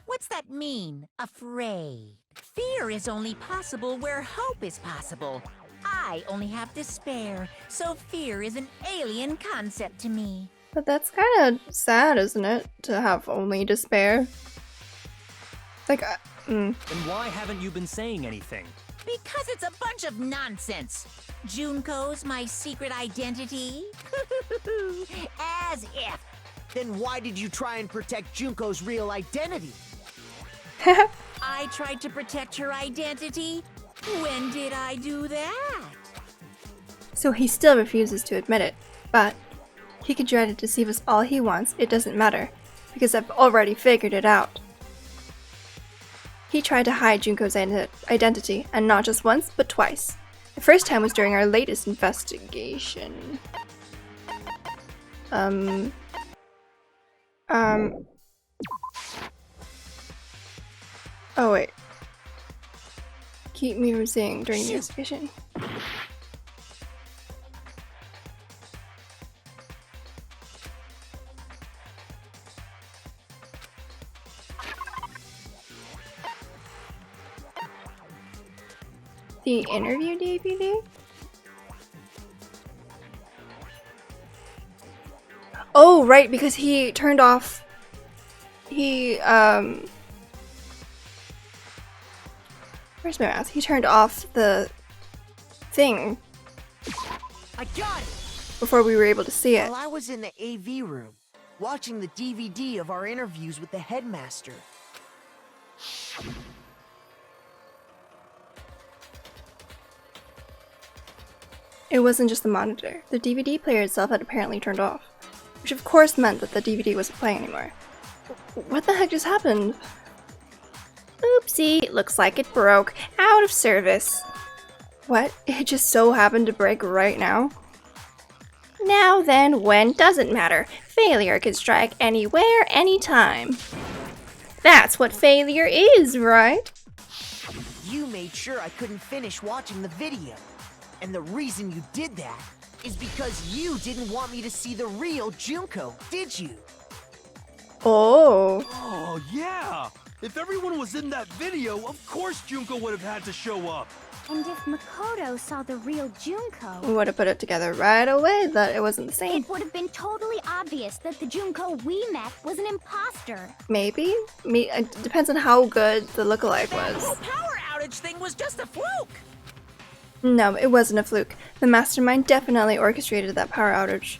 Speaker 5: What's that mean, afraid? Fear is only possible where hope is possible. I only have despair, so fear is an alien concept to me.
Speaker 1: But that's kind of sad, isn't it? To have only despair. Like,
Speaker 4: Then why haven't you been saying anything?
Speaker 5: Because it's a bunch of nonsense. Junko's my secret identity? As if.
Speaker 7: Then why did you try and protect Junko's real identity?
Speaker 5: I tried to protect her identity? When did I do that?
Speaker 1: So he still refuses to admit it. But he can try to deceive us all he wants, it doesn't matter. Because I've already figured it out. He tried to hide Junko's identity, and not just once, but twice. The first time was during our latest investigation. Oh wait. Keep me from seeing during the investigation. The interview DVD? Oh, right, because he turned off... Where's my mouse? He turned off the thing.
Speaker 7: I got it!
Speaker 1: Before we were able to see it.
Speaker 7: While I was in the AV room, watching the DVD of our interviews with the headmaster.
Speaker 1: It wasn't just the monitor. The DVD player itself had apparently turned off. Which of course meant that the DVD wasn't playing anymore. What the heck just happened? Oopsie, looks like it broke. Out of service. What? It just so happened to break right now? Now then, when doesn't matter. Failure can strike anywhere, anytime. That's what failure is, right?
Speaker 7: You made sure I couldn't finish watching the video. And the reason you did that is because you didn't want me to see the real Junko, did you?
Speaker 1: Oh.
Speaker 6: Oh, yeah! If everyone was in that video, of course Junko would have had to show up.
Speaker 3: And if Makoto saw the real Junko...
Speaker 1: We would have put it together right away that it wasn't the same.
Speaker 3: It would have been totally obvious that the Junko we met was an imposter.
Speaker 1: Maybe? It depends on how good the lookalike was.
Speaker 5: The power outage thing was just a fluke!
Speaker 1: No, it wasn't a fluke. The Mastermind definitely orchestrated that power outage.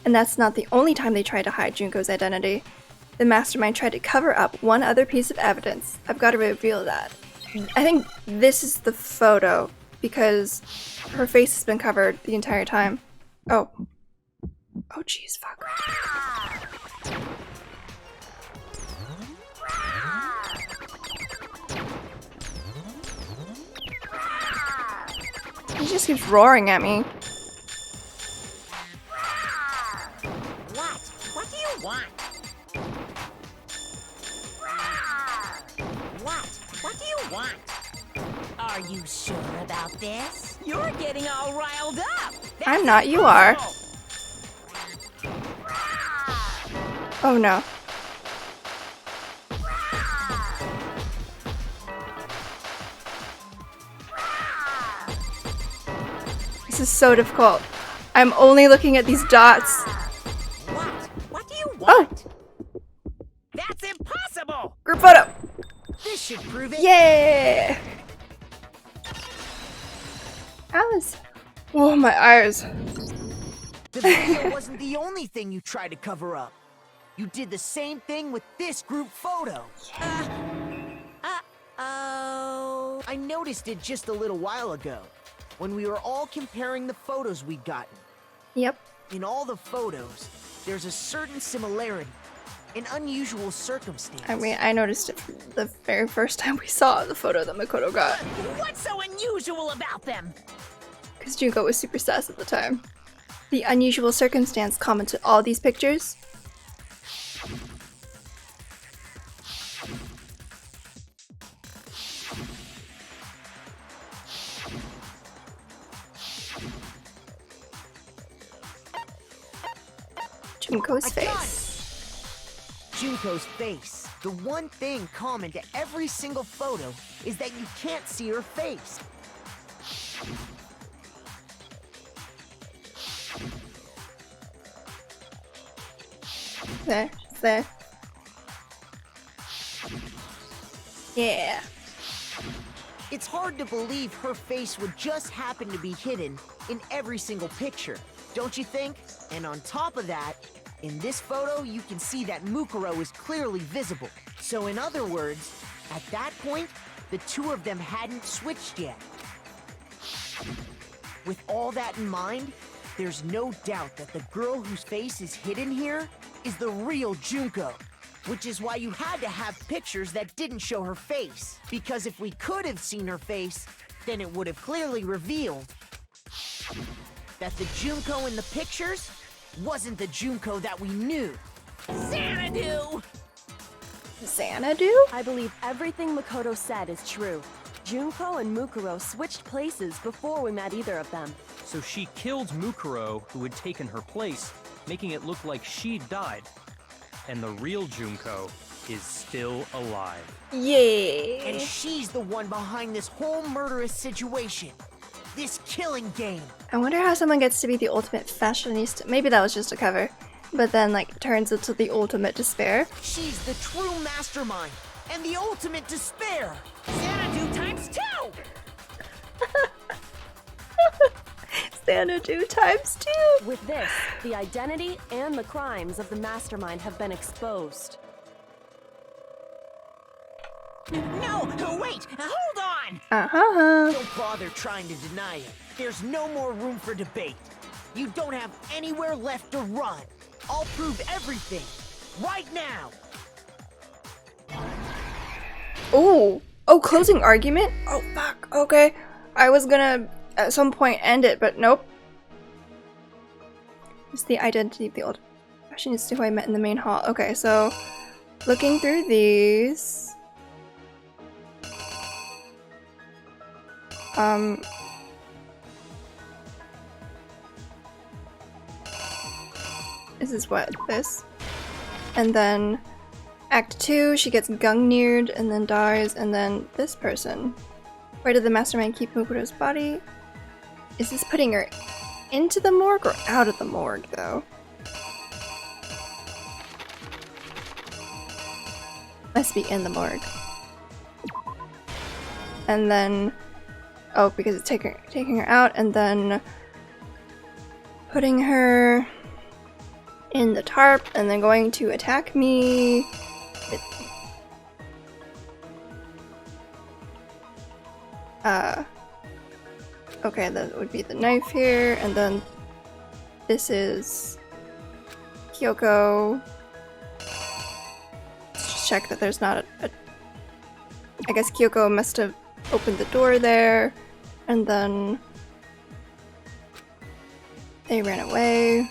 Speaker 1: And that's not the only time they tried to hide Junko's identity. The Mastermind tried to cover up one other piece of evidence. I've got to reveal that. I think this is the photo, because her face has been covered the entire time. Oh. Oh jeez, fuck. He just keeps roaring at me.
Speaker 5: What do you want? What do you want? Are you sure about this? You're getting all riled up.
Speaker 1: I'm not, you are. Oh no. This is so difficult. I'm only looking at these dots.
Speaker 5: What do you want? Oh. That's impossible!
Speaker 1: Group photo!
Speaker 7: This should prove it.
Speaker 1: Yeah! Alice. Oh, my eyes.
Speaker 7: The video wasn't the only thing you tried to cover up. You did the same thing with this group photo.
Speaker 5: Uh-oh.
Speaker 7: I noticed it just a little while ago, when we were all comparing the photos we'd gotten.
Speaker 1: Yep.
Speaker 7: In all the photos, there's a certain similarity, an unusual circumstance.
Speaker 1: I mean, I noticed it the very first time we saw the photo that Makoto got.
Speaker 5: What's so unusual about them?
Speaker 1: Because Junko was super sus at the time. The unusual circumstance common to all these pictures. Junko's face.
Speaker 7: Junko's face. The one thing common to every single photo is that you can't see her face.
Speaker 1: There. Yeah.
Speaker 7: It's hard to believe her face would just happen to be hidden in every single picture, don't you think? And on top of that, in this photo, you can see that Mukuro is clearly visible. So in other words, at that point, the two of them hadn't switched yet. With all that in mind, there's no doubt that the girl whose face is hidden here is the real Junko. Which is why you had to have pictures that didn't show her face. Because if we could have seen her face, then it would have clearly revealed that the Junko in the pictures wasn't the Junko that we knew. Xanadu!
Speaker 1: Xanadu?
Speaker 10: I believe everything Makoto said is true. Junko and Mukuro switched places before we met either of them.
Speaker 4: So she killed Mukuro, who had taken her place, making it look like she died. And the real Junko is still alive.
Speaker 1: Yeah.
Speaker 7: And she's the one behind this whole murderous situation. This killing game.
Speaker 1: I wonder how someone gets to be the ultimate fashionista. Maybe that was just a cover. But then, like, turns into the ultimate despair.
Speaker 7: She's the true mastermind and the ultimate despair. Xanadu times 2!
Speaker 1: Xanadu times 2!
Speaker 10: With this, the identity and the crimes of the mastermind have been exposed.
Speaker 7: No, wait, hold on! Don't bother trying to deny it. There's no more room for debate. You don't have anywhere left to run. I'll prove everything, right now.
Speaker 1: Oh, closing argument? Oh, fuck, okay. I was gonna, at some point, end it, but nope. It's the identity of the old fashionista who I met in the main hall. Okay, so, looking through these... This is what? This? And then Act 2, she gets Gungnir'd and then dies, and then this person. Where did the mastermind keep Mukuro's body? Is this putting her into the morgue or out of the morgue, though? Must be in the morgue. And then... Oh, because it's taking her out, and then putting her in the tarp, and then going to attack me. Okay, that would be the knife here, and then this is Kyoko. Let's just check that there's not a I guess Kyoko must have opened the door there, and then they ran away.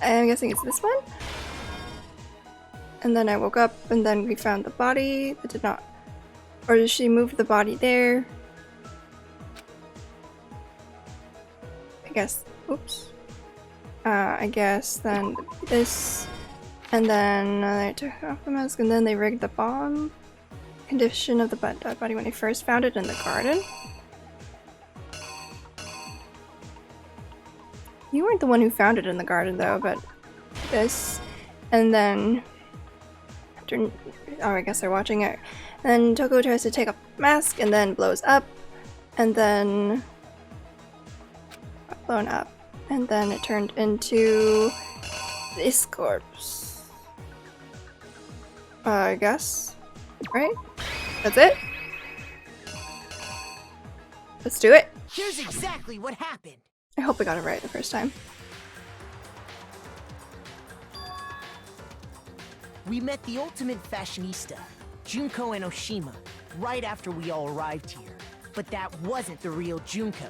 Speaker 1: I'm guessing it's this one? And then I woke up, and then we found the body that did not... Or did she move the body there? I guess... Oops. I guess then this... And then they took off the mask, and then they rigged the bomb. Condition of the dead body when I first found it in the garden. You weren't the one who found it in the garden, though, but this. And then... After... Oh, I guess they're watching it. And then Toko tries to take off the mask, and then blows up. And then... blown up. And then it turned into... this corpse. I guess. Right? That's it? Let's do it.
Speaker 7: Here's exactly what happened.
Speaker 1: I hope I got it right the first time.
Speaker 7: We met the ultimate fashionista, Junko and Oshima, right after we all arrived here. But that wasn't the real Junko.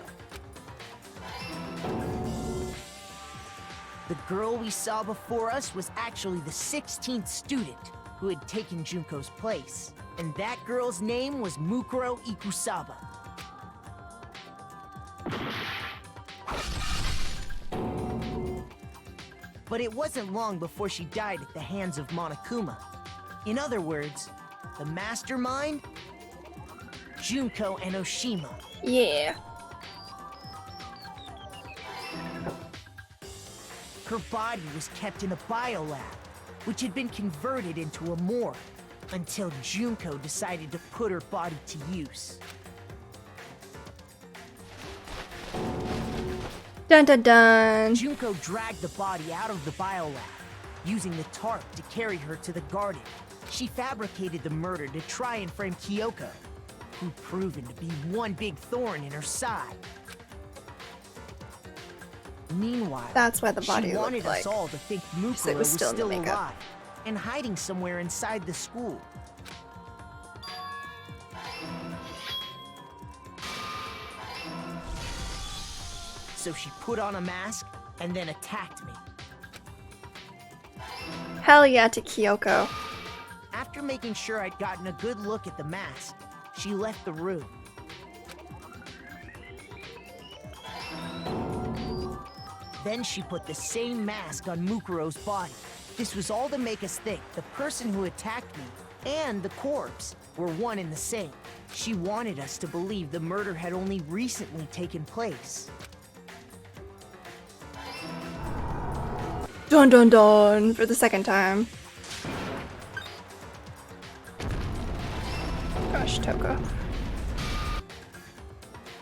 Speaker 7: The girl we saw before us was actually the 16th student who had taken Junko's place. And that girl's name was Mukuro Ikusaba. But it wasn't long before she died at the hands of Monokuma. In other words, the mastermind, Junko and Oshima.
Speaker 1: Yeah.
Speaker 7: Her body was kept in a biolab, which had been converted into a morgue, until Junko decided to put her body to use.
Speaker 1: Dun dun dun!
Speaker 7: Junko dragged the body out of the biolab, using the tarp to carry her to the garden. She fabricated the murder to try and frame Kyoko, who'd proven to be one big thorn in her side. Meanwhile,
Speaker 1: That's why the body
Speaker 7: she wanted
Speaker 1: looked like
Speaker 7: us all to think Mukuro
Speaker 1: it was
Speaker 7: was
Speaker 1: still in the
Speaker 7: still
Speaker 1: makeup.
Speaker 7: alive and hiding somewhere inside the school. So she put on a mask and then attacked me.
Speaker 1: Hell yeah to Kyoko.
Speaker 7: After making sure I'd gotten a good look at the mask, she left the room. Then she put the same mask on Mukuro's body. This was all to make us think the person who attacked me and the corpse were one and the same. She wanted us to believe the murder had only recently taken place.
Speaker 1: Dun dun dun for the second time. Gosh, Toko.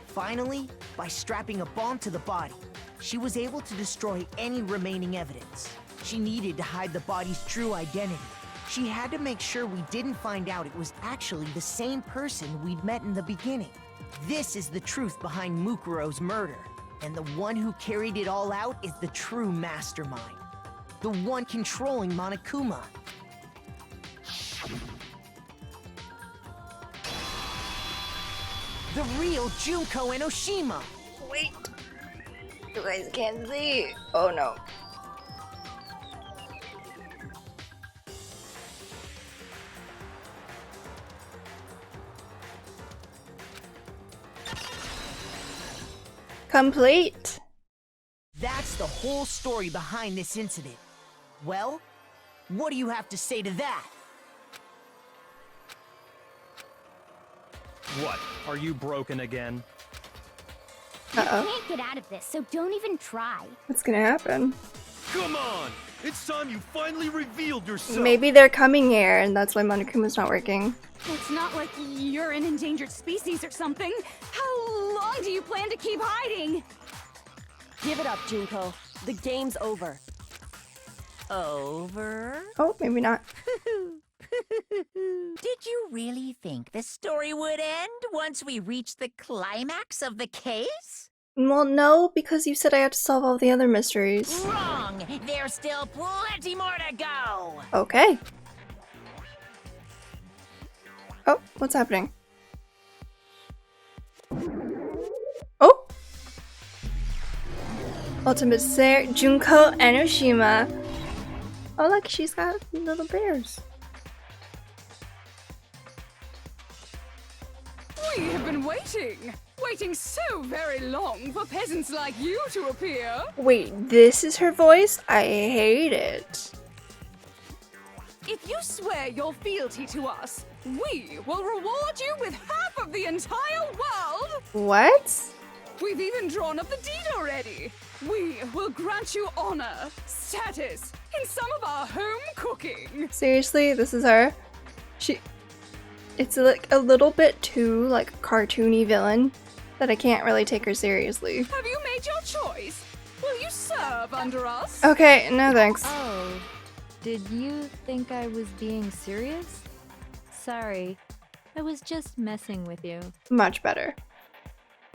Speaker 7: Finally, by strapping a bomb to the body, she was able to destroy any remaining evidence. She needed to hide the body's true identity. She had to make sure we didn't find out it was actually the same person we'd met in the beginning. This is the truth behind Mukuro's murder, and the one who carried it all out is the true mastermind. The one controlling Monokuma. The real Junko Enoshima!
Speaker 1: Wait. You guys can't see. Oh no. Complete.
Speaker 7: That's the whole story behind this incident. Well, what do you have to say to that?
Speaker 4: What? Are you broken again?
Speaker 1: Uh-oh.
Speaker 3: You can't get out of this, so don't even try.
Speaker 1: What's gonna happen?
Speaker 6: Come on! It's time you finally revealed yourself!
Speaker 1: Maybe they're coming here and that's why Monokuma's not working.
Speaker 8: It's not like you're an endangered species or something. How long do you plan to keep hiding?
Speaker 10: Give it up, Junko. The game's over.
Speaker 5: Over?
Speaker 1: Oh, maybe not.
Speaker 5: Did you really think the story would end once we reached the climax of the case?
Speaker 1: Well, no, because you said I had to solve all the other mysteries.
Speaker 5: Wrong! There's still plenty more to go!
Speaker 1: Okay. Oh, what's happening? Oh! Ultimate Slayer, Junko Enoshima. Oh, look, she's got little bears.
Speaker 8: We have been waiting so very long for peasants like you to appear.
Speaker 1: Wait, this is her voice? I hate it.
Speaker 8: If you swear your fealty to us, we will reward you with half of the entire world.
Speaker 1: What?
Speaker 8: We've even drawn up the deed already. We will grant you honor, status, in some of our home cooking.
Speaker 1: Seriously, this is her? It's like a little bit too like cartoony villain that I can't really take her seriously.
Speaker 8: Have you made your choice? Will you serve under us?
Speaker 1: Okay, no thanks.
Speaker 11: Oh, did you think I was being serious? Sorry, I was just messing with you.
Speaker 1: Much better.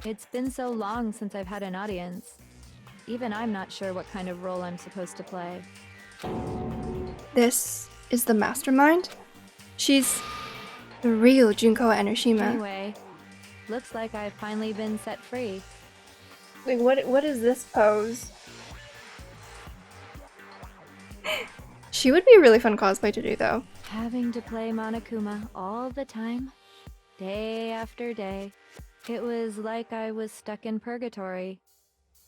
Speaker 11: It's been so long since I've had an audience. Even I'm not sure what kind of role I'm supposed to play.
Speaker 1: This is the mastermind? She's the real Junko Enoshima.
Speaker 11: Anyway, looks like I've finally been set free.
Speaker 1: Like, what is this pose? She would be a really fun cosplay to do, though.
Speaker 11: Having to play Monokuma all the time, day after day. It was like I was stuck in purgatory.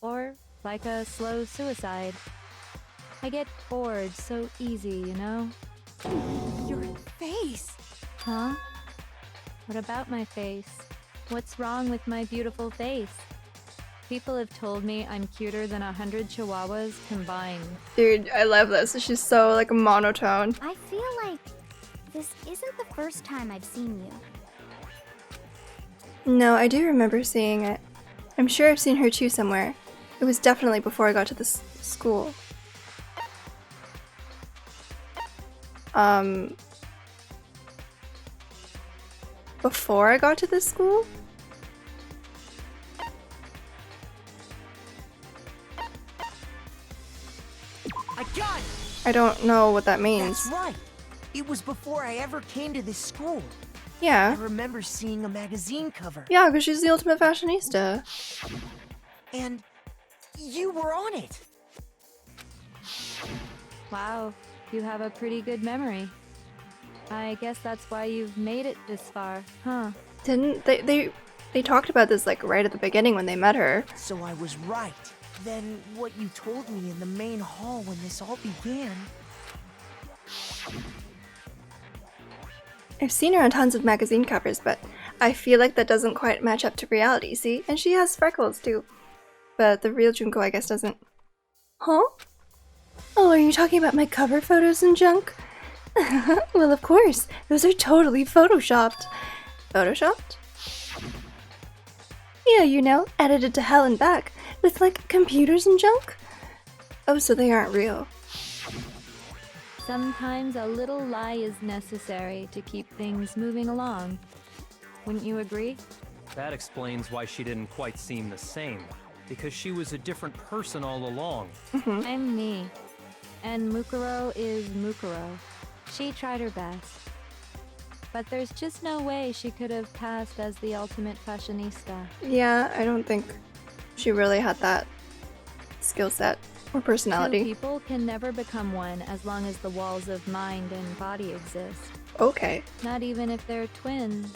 Speaker 11: Or like a slow suicide. I get bored so easy, you know?
Speaker 8: Your face.
Speaker 11: Huh? What about my face? What's wrong with my beautiful face? People have told me I'm cuter than 100 chihuahuas combined.
Speaker 1: Dude, I love this. She's so like monotone.
Speaker 3: I feel like this isn't the first time I've seen you.
Speaker 1: No, I do remember seeing it. I'm sure I've seen her too somewhere. It was definitely before I got to this school. Before I got to this school?
Speaker 7: I got it!
Speaker 1: I don't know what that means.
Speaker 7: That's right. It was before I ever came to this school. I
Speaker 1: Yeah.
Speaker 7: remember seeing a magazine cover.
Speaker 1: Yeah, because she's the ultimate fashionista.
Speaker 7: And you were on it.
Speaker 11: Wow, you have a pretty good memory. I guess that's why you've made it this far, huh?
Speaker 1: Didn't they talked about this like right at the beginning when they met her.
Speaker 7: So I was right. Then what you told me in the main hall when this all began.
Speaker 1: I've seen her on tons of magazine covers, but I feel like that doesn't quite match up to reality, see? And she has freckles too. But the real Junko, I guess, doesn't. Huh? Oh, are you talking about my cover photos and junk? Well, of course. Those are totally photoshopped. Photoshopped? Yeah, you know, edited to hell and back, with like computers and junk? Oh, so they aren't real.
Speaker 11: Sometimes a little lie is necessary to keep things moving along. Wouldn't you agree?
Speaker 4: That explains why she didn't quite seem the same. Because she was a different person all along.
Speaker 11: I'm me. And Mukuro is Mukuro. She tried her best. But there's just no way she could have passed as the ultimate fashionista.
Speaker 1: Yeah, I don't think she really had that skill set or personality.
Speaker 11: Two people can never become one as long as the walls of mind and body exist.
Speaker 1: Okay.
Speaker 11: Not even if they're twins.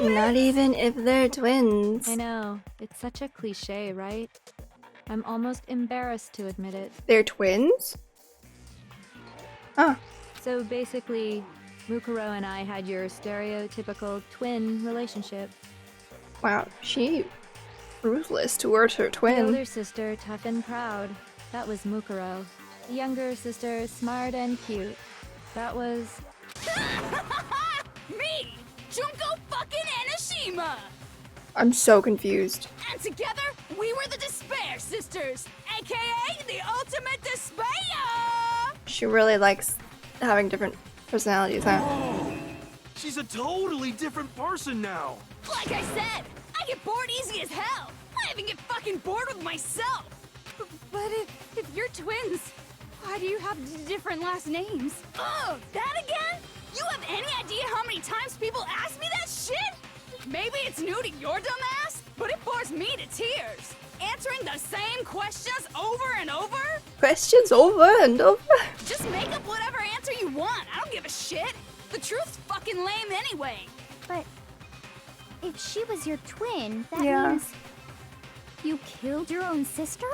Speaker 1: Not even if they're twins.
Speaker 11: I know. It's such a cliche, right? I'm almost embarrassed to admit it.
Speaker 1: They're twins? Ah.
Speaker 11: So basically, Mukuro and I had your stereotypical twin relationship.
Speaker 1: Wow, she ruthless towards her
Speaker 11: The
Speaker 1: twin.
Speaker 11: older sister, tough and proud. That was Mukuro. The younger sister, smart and cute. That was...
Speaker 8: Me! Junko fucking Enoshima!
Speaker 1: I'm so confused.
Speaker 8: And together, we were the Despair Sisters, aka the Ultimate Despair!
Speaker 1: She really likes having different personalities, huh?
Speaker 6: Oh, she's a totally different person now.
Speaker 8: Like I said, I get bored easy as hell. I even get fucking bored with myself. But if you're twins, why do you have different last names? Oh, that again? You have any idea how many times people ask me that shit? Maybe it's new to your dumb ass, but it bores me to tears. Answering the same questions over and over?
Speaker 1: Questions over and over?
Speaker 8: Just make up whatever answer you want. I don't give a shit. The truth's fucking lame anyway.
Speaker 3: But if she was your twin, that
Speaker 1: Yeah.
Speaker 3: means you killed your own sister?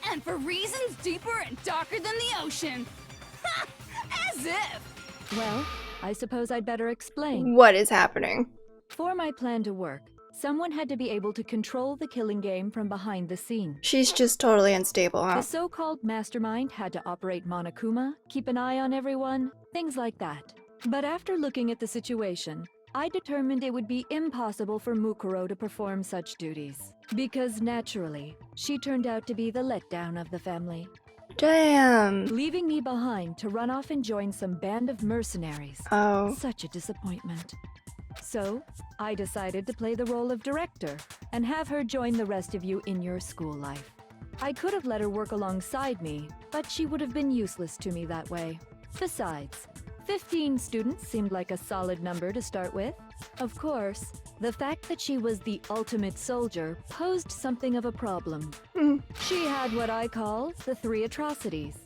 Speaker 8: And for reasons deeper and darker than the ocean. Ha! As if.
Speaker 11: Well, I suppose I'd better explain.
Speaker 1: What is happening?
Speaker 11: For my plan to work, someone had to be able to control the killing game from behind the scenes.
Speaker 1: She's just totally unstable, huh?
Speaker 11: The so-called mastermind had to operate Monokuma, keep an eye on everyone, things like that. But after looking at the situation, I determined it would be impossible for Mukuro to perform such duties. Because naturally, she turned out to be the letdown of the family.
Speaker 1: Damn.
Speaker 11: Leaving me behind to run off and join some band of mercenaries.
Speaker 1: Oh.
Speaker 11: Such a disappointment. So, I decided to play the role of director and have her join the rest of you in your school life. I could have let her work alongside me, but she would have been useless to me that way. Besides, 15 students seemed like a solid number to start with. Of course, the fact that she was the ultimate soldier posed something of a problem. She had what I call the 3 atrocities.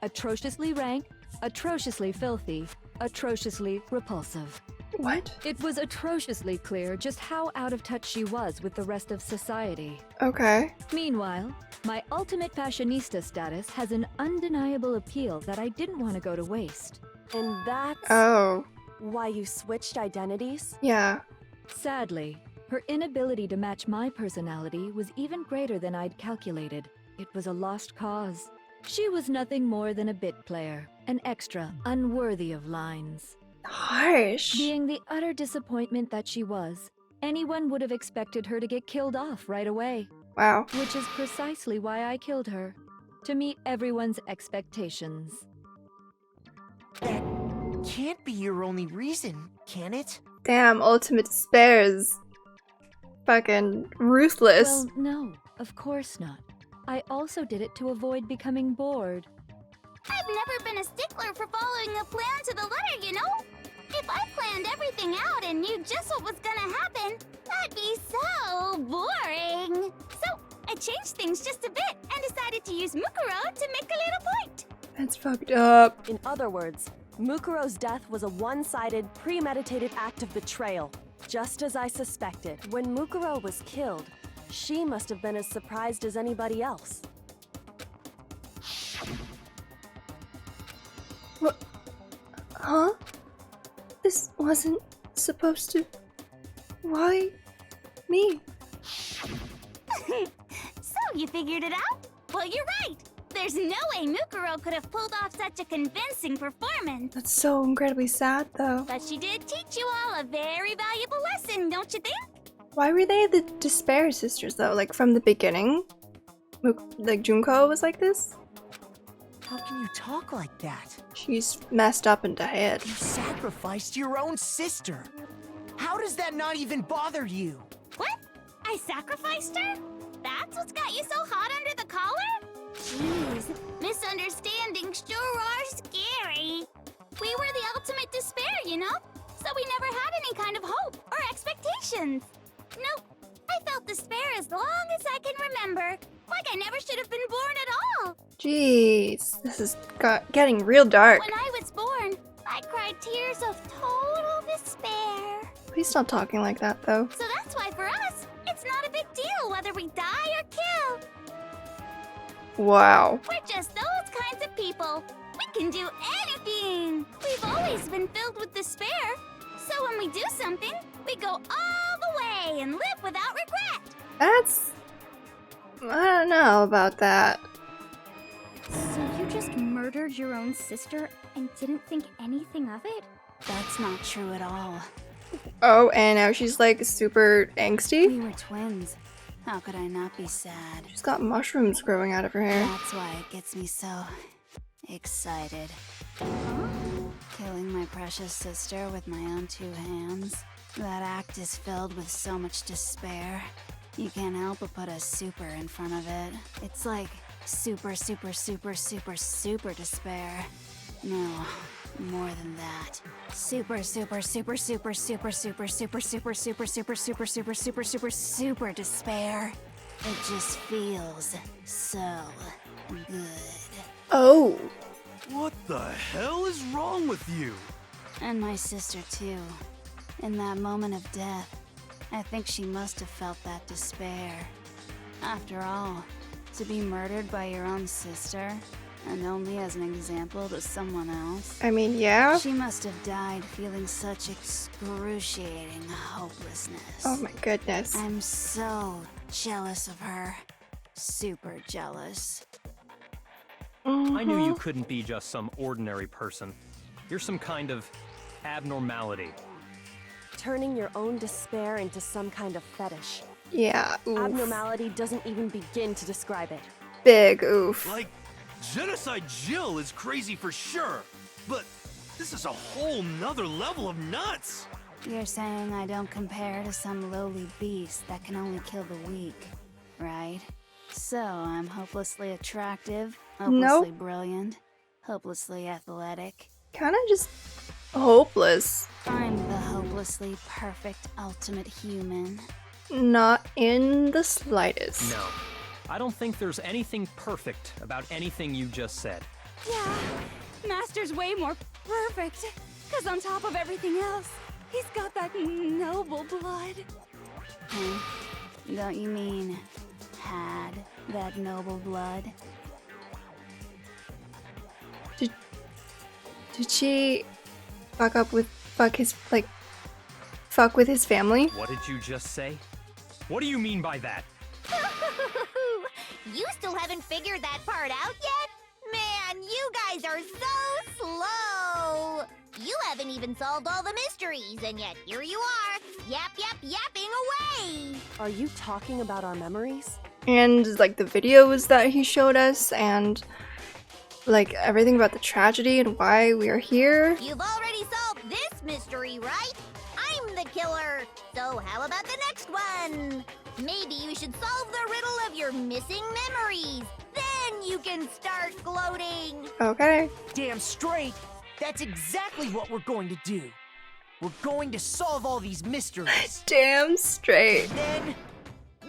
Speaker 11: Atrociously rank, atrociously filthy, atrociously repulsive.
Speaker 1: What?
Speaker 11: It was atrociously clear just how out of touch she was with the rest of society.
Speaker 1: Okay.
Speaker 11: Meanwhile, my ultimate fashionista status has an undeniable appeal that I didn't want to go to waste.
Speaker 10: And that's
Speaker 1: Oh.
Speaker 10: why you switched identities?
Speaker 1: Yeah.
Speaker 11: Sadly, her inability to match my personality was even greater than I'd calculated. It was a lost cause. She was nothing more than a bit player, an extra, unworthy of lines.
Speaker 1: Harsh.
Speaker 11: Being the utter disappointment that she was, anyone would have expected her to get killed off right away.
Speaker 1: Wow.
Speaker 11: Which is precisely why I killed her. To meet everyone's expectations.
Speaker 7: That can't be your only reason, can it?
Speaker 1: Damn, Ultimate Despair is fucking ruthless.
Speaker 11: Well, no, of course not. I also did it to avoid becoming bored.
Speaker 3: I've never been a stickler for following a plan to the letter, you know? If I planned everything out and knew just what was gonna happen, that'd be so boring. So I changed things just a bit and decided to use Mukuro to make a little point.
Speaker 1: That's fucked up.
Speaker 10: In other words, Mukuro's death was a one-sided, premeditated act of betrayal, just as I suspected. When Mukuro was killed, she must have been as surprised as anybody else.
Speaker 1: What? Huh? This wasn't supposed to... Why? Me?
Speaker 3: So you figured it out? Well, you're right. There's no way Mukuro could have pulled off such a convincing performance.
Speaker 1: That's so incredibly sad, though.
Speaker 3: But she did teach you all a very valuable lesson, don't you think?
Speaker 1: Why were they the Despair Sisters, though? Like, from the beginning? Like, Junko was like this?
Speaker 7: How can you talk like that?
Speaker 1: She's messed up in the head.
Speaker 7: You sacrificed your own sister. How does that not even bother you?
Speaker 3: What? I sacrificed her? That's what's got you so hot under the collar? Jeez, misunderstandings sure are scary. We were the ultimate despair, you know? So we never had any kind of hope or expectations. Nope, I felt despair as long as I can remember. Like I never should have been born at all.
Speaker 1: Jeez, this is getting real dark.
Speaker 3: When I was born, I cried tears of total despair.
Speaker 1: Please stop talking like that, though.
Speaker 3: So that's why for us, it's not a big deal whether we die or kill.
Speaker 1: Wow.
Speaker 3: We're just those kinds of people. We can do anything. We've always been filled with despair. So when we do something, we go all the way and live without regret.
Speaker 1: That's... I don't know about that.
Speaker 3: So you just murdered your own sister and didn't think anything of it? That's not true at all.
Speaker 1: Oh, and now she's like super angsty?
Speaker 3: We were twins. How could I not be sad?
Speaker 1: She's got mushrooms growing out of her hair.
Speaker 3: That's why it gets me so excited. Killing my precious sister with my own two hands. That act is filled with so much despair. You can't help but put a super in front of it. It's like super, super, super, super, super despair. No, more than that. Super, super, super, super, super, super, super, super, super, super, super, super, super, super, super despair. It just feels so good.
Speaker 1: Oh.
Speaker 6: What the hell is wrong with you?
Speaker 3: And my sister too. In that moment of death, I think she must have felt that despair. After all, to be murdered by your own sister, and only as an example to someone else.
Speaker 1: I mean, yeah.
Speaker 3: She must have died feeling such excruciating hopelessness.
Speaker 1: Oh my goodness.
Speaker 3: I'm so jealous of her. Super jealous.
Speaker 4: I knew you couldn't be just some ordinary person. You're some kind of abnormality.
Speaker 10: Turning your own despair into some kind of fetish.
Speaker 1: Yeah, oof.
Speaker 10: Abnormality doesn't even begin to describe it.
Speaker 1: Big oof.
Speaker 6: Like, Genocide Jill is crazy for sure, but this is a whole nother level of nuts.
Speaker 3: You're saying I don't compare to some lowly beast that can only kill the weak, right? So I'm hopelessly attractive, hopelessly brilliant, hopelessly athletic.
Speaker 1: Kinda just hopeless.
Speaker 3: I'm the hopelessly perfect ultimate human.
Speaker 1: Not in the slightest.
Speaker 4: No, I don't think there's anything perfect about anything you just said.
Speaker 8: Yeah, Master's way more perfect. Because on top of everything else, he's got that noble blood.
Speaker 3: Don't you mean had that noble blood?
Speaker 1: Did she fuck with his family?
Speaker 4: What did you just say? What do you mean by that?
Speaker 3: You still haven't figured that part out yet? Man, you guys are so slow! You haven't even solved all the mysteries, and yet here you are, yapping away!
Speaker 10: Are you talking about our memories?
Speaker 1: And like the videos that he showed us, and like everything about the tragedy and why we are here.
Speaker 3: You've already solved this mystery, right? I'm the killer! So how about the next one? Maybe you should solve the riddle of your missing memories. Then you can start gloating.
Speaker 1: Okay.
Speaker 7: Damn straight. That's exactly what we're going to do. We're going to solve all these mysteries.
Speaker 1: Damn straight.
Speaker 7: Then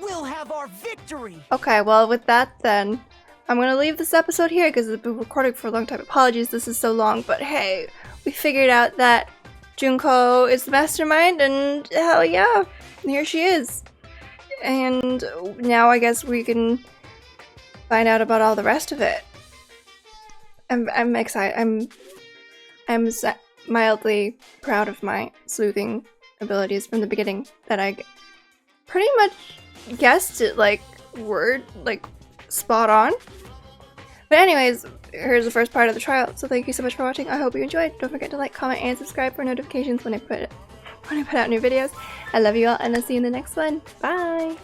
Speaker 7: we'll have our victory.
Speaker 1: Okay, well, with that then, I'm gonna leave this episode here because it's been recording for a long time. Apologies this is so long, but hey, we figured out that Junko is the mastermind, and hell yeah, here she is. And now I guess we can find out about all the rest of it. I'm excited. I'm mildly proud of my sleuthing abilities from the beginning, that I pretty much guessed it like spot on. But anyways, here's the first part of the trial, so thank you so much for watching. I hope you enjoyed. Don't forget to like, comment, and subscribe for notifications when I put out new videos. I love you all, and I'll see you in the next one. Bye!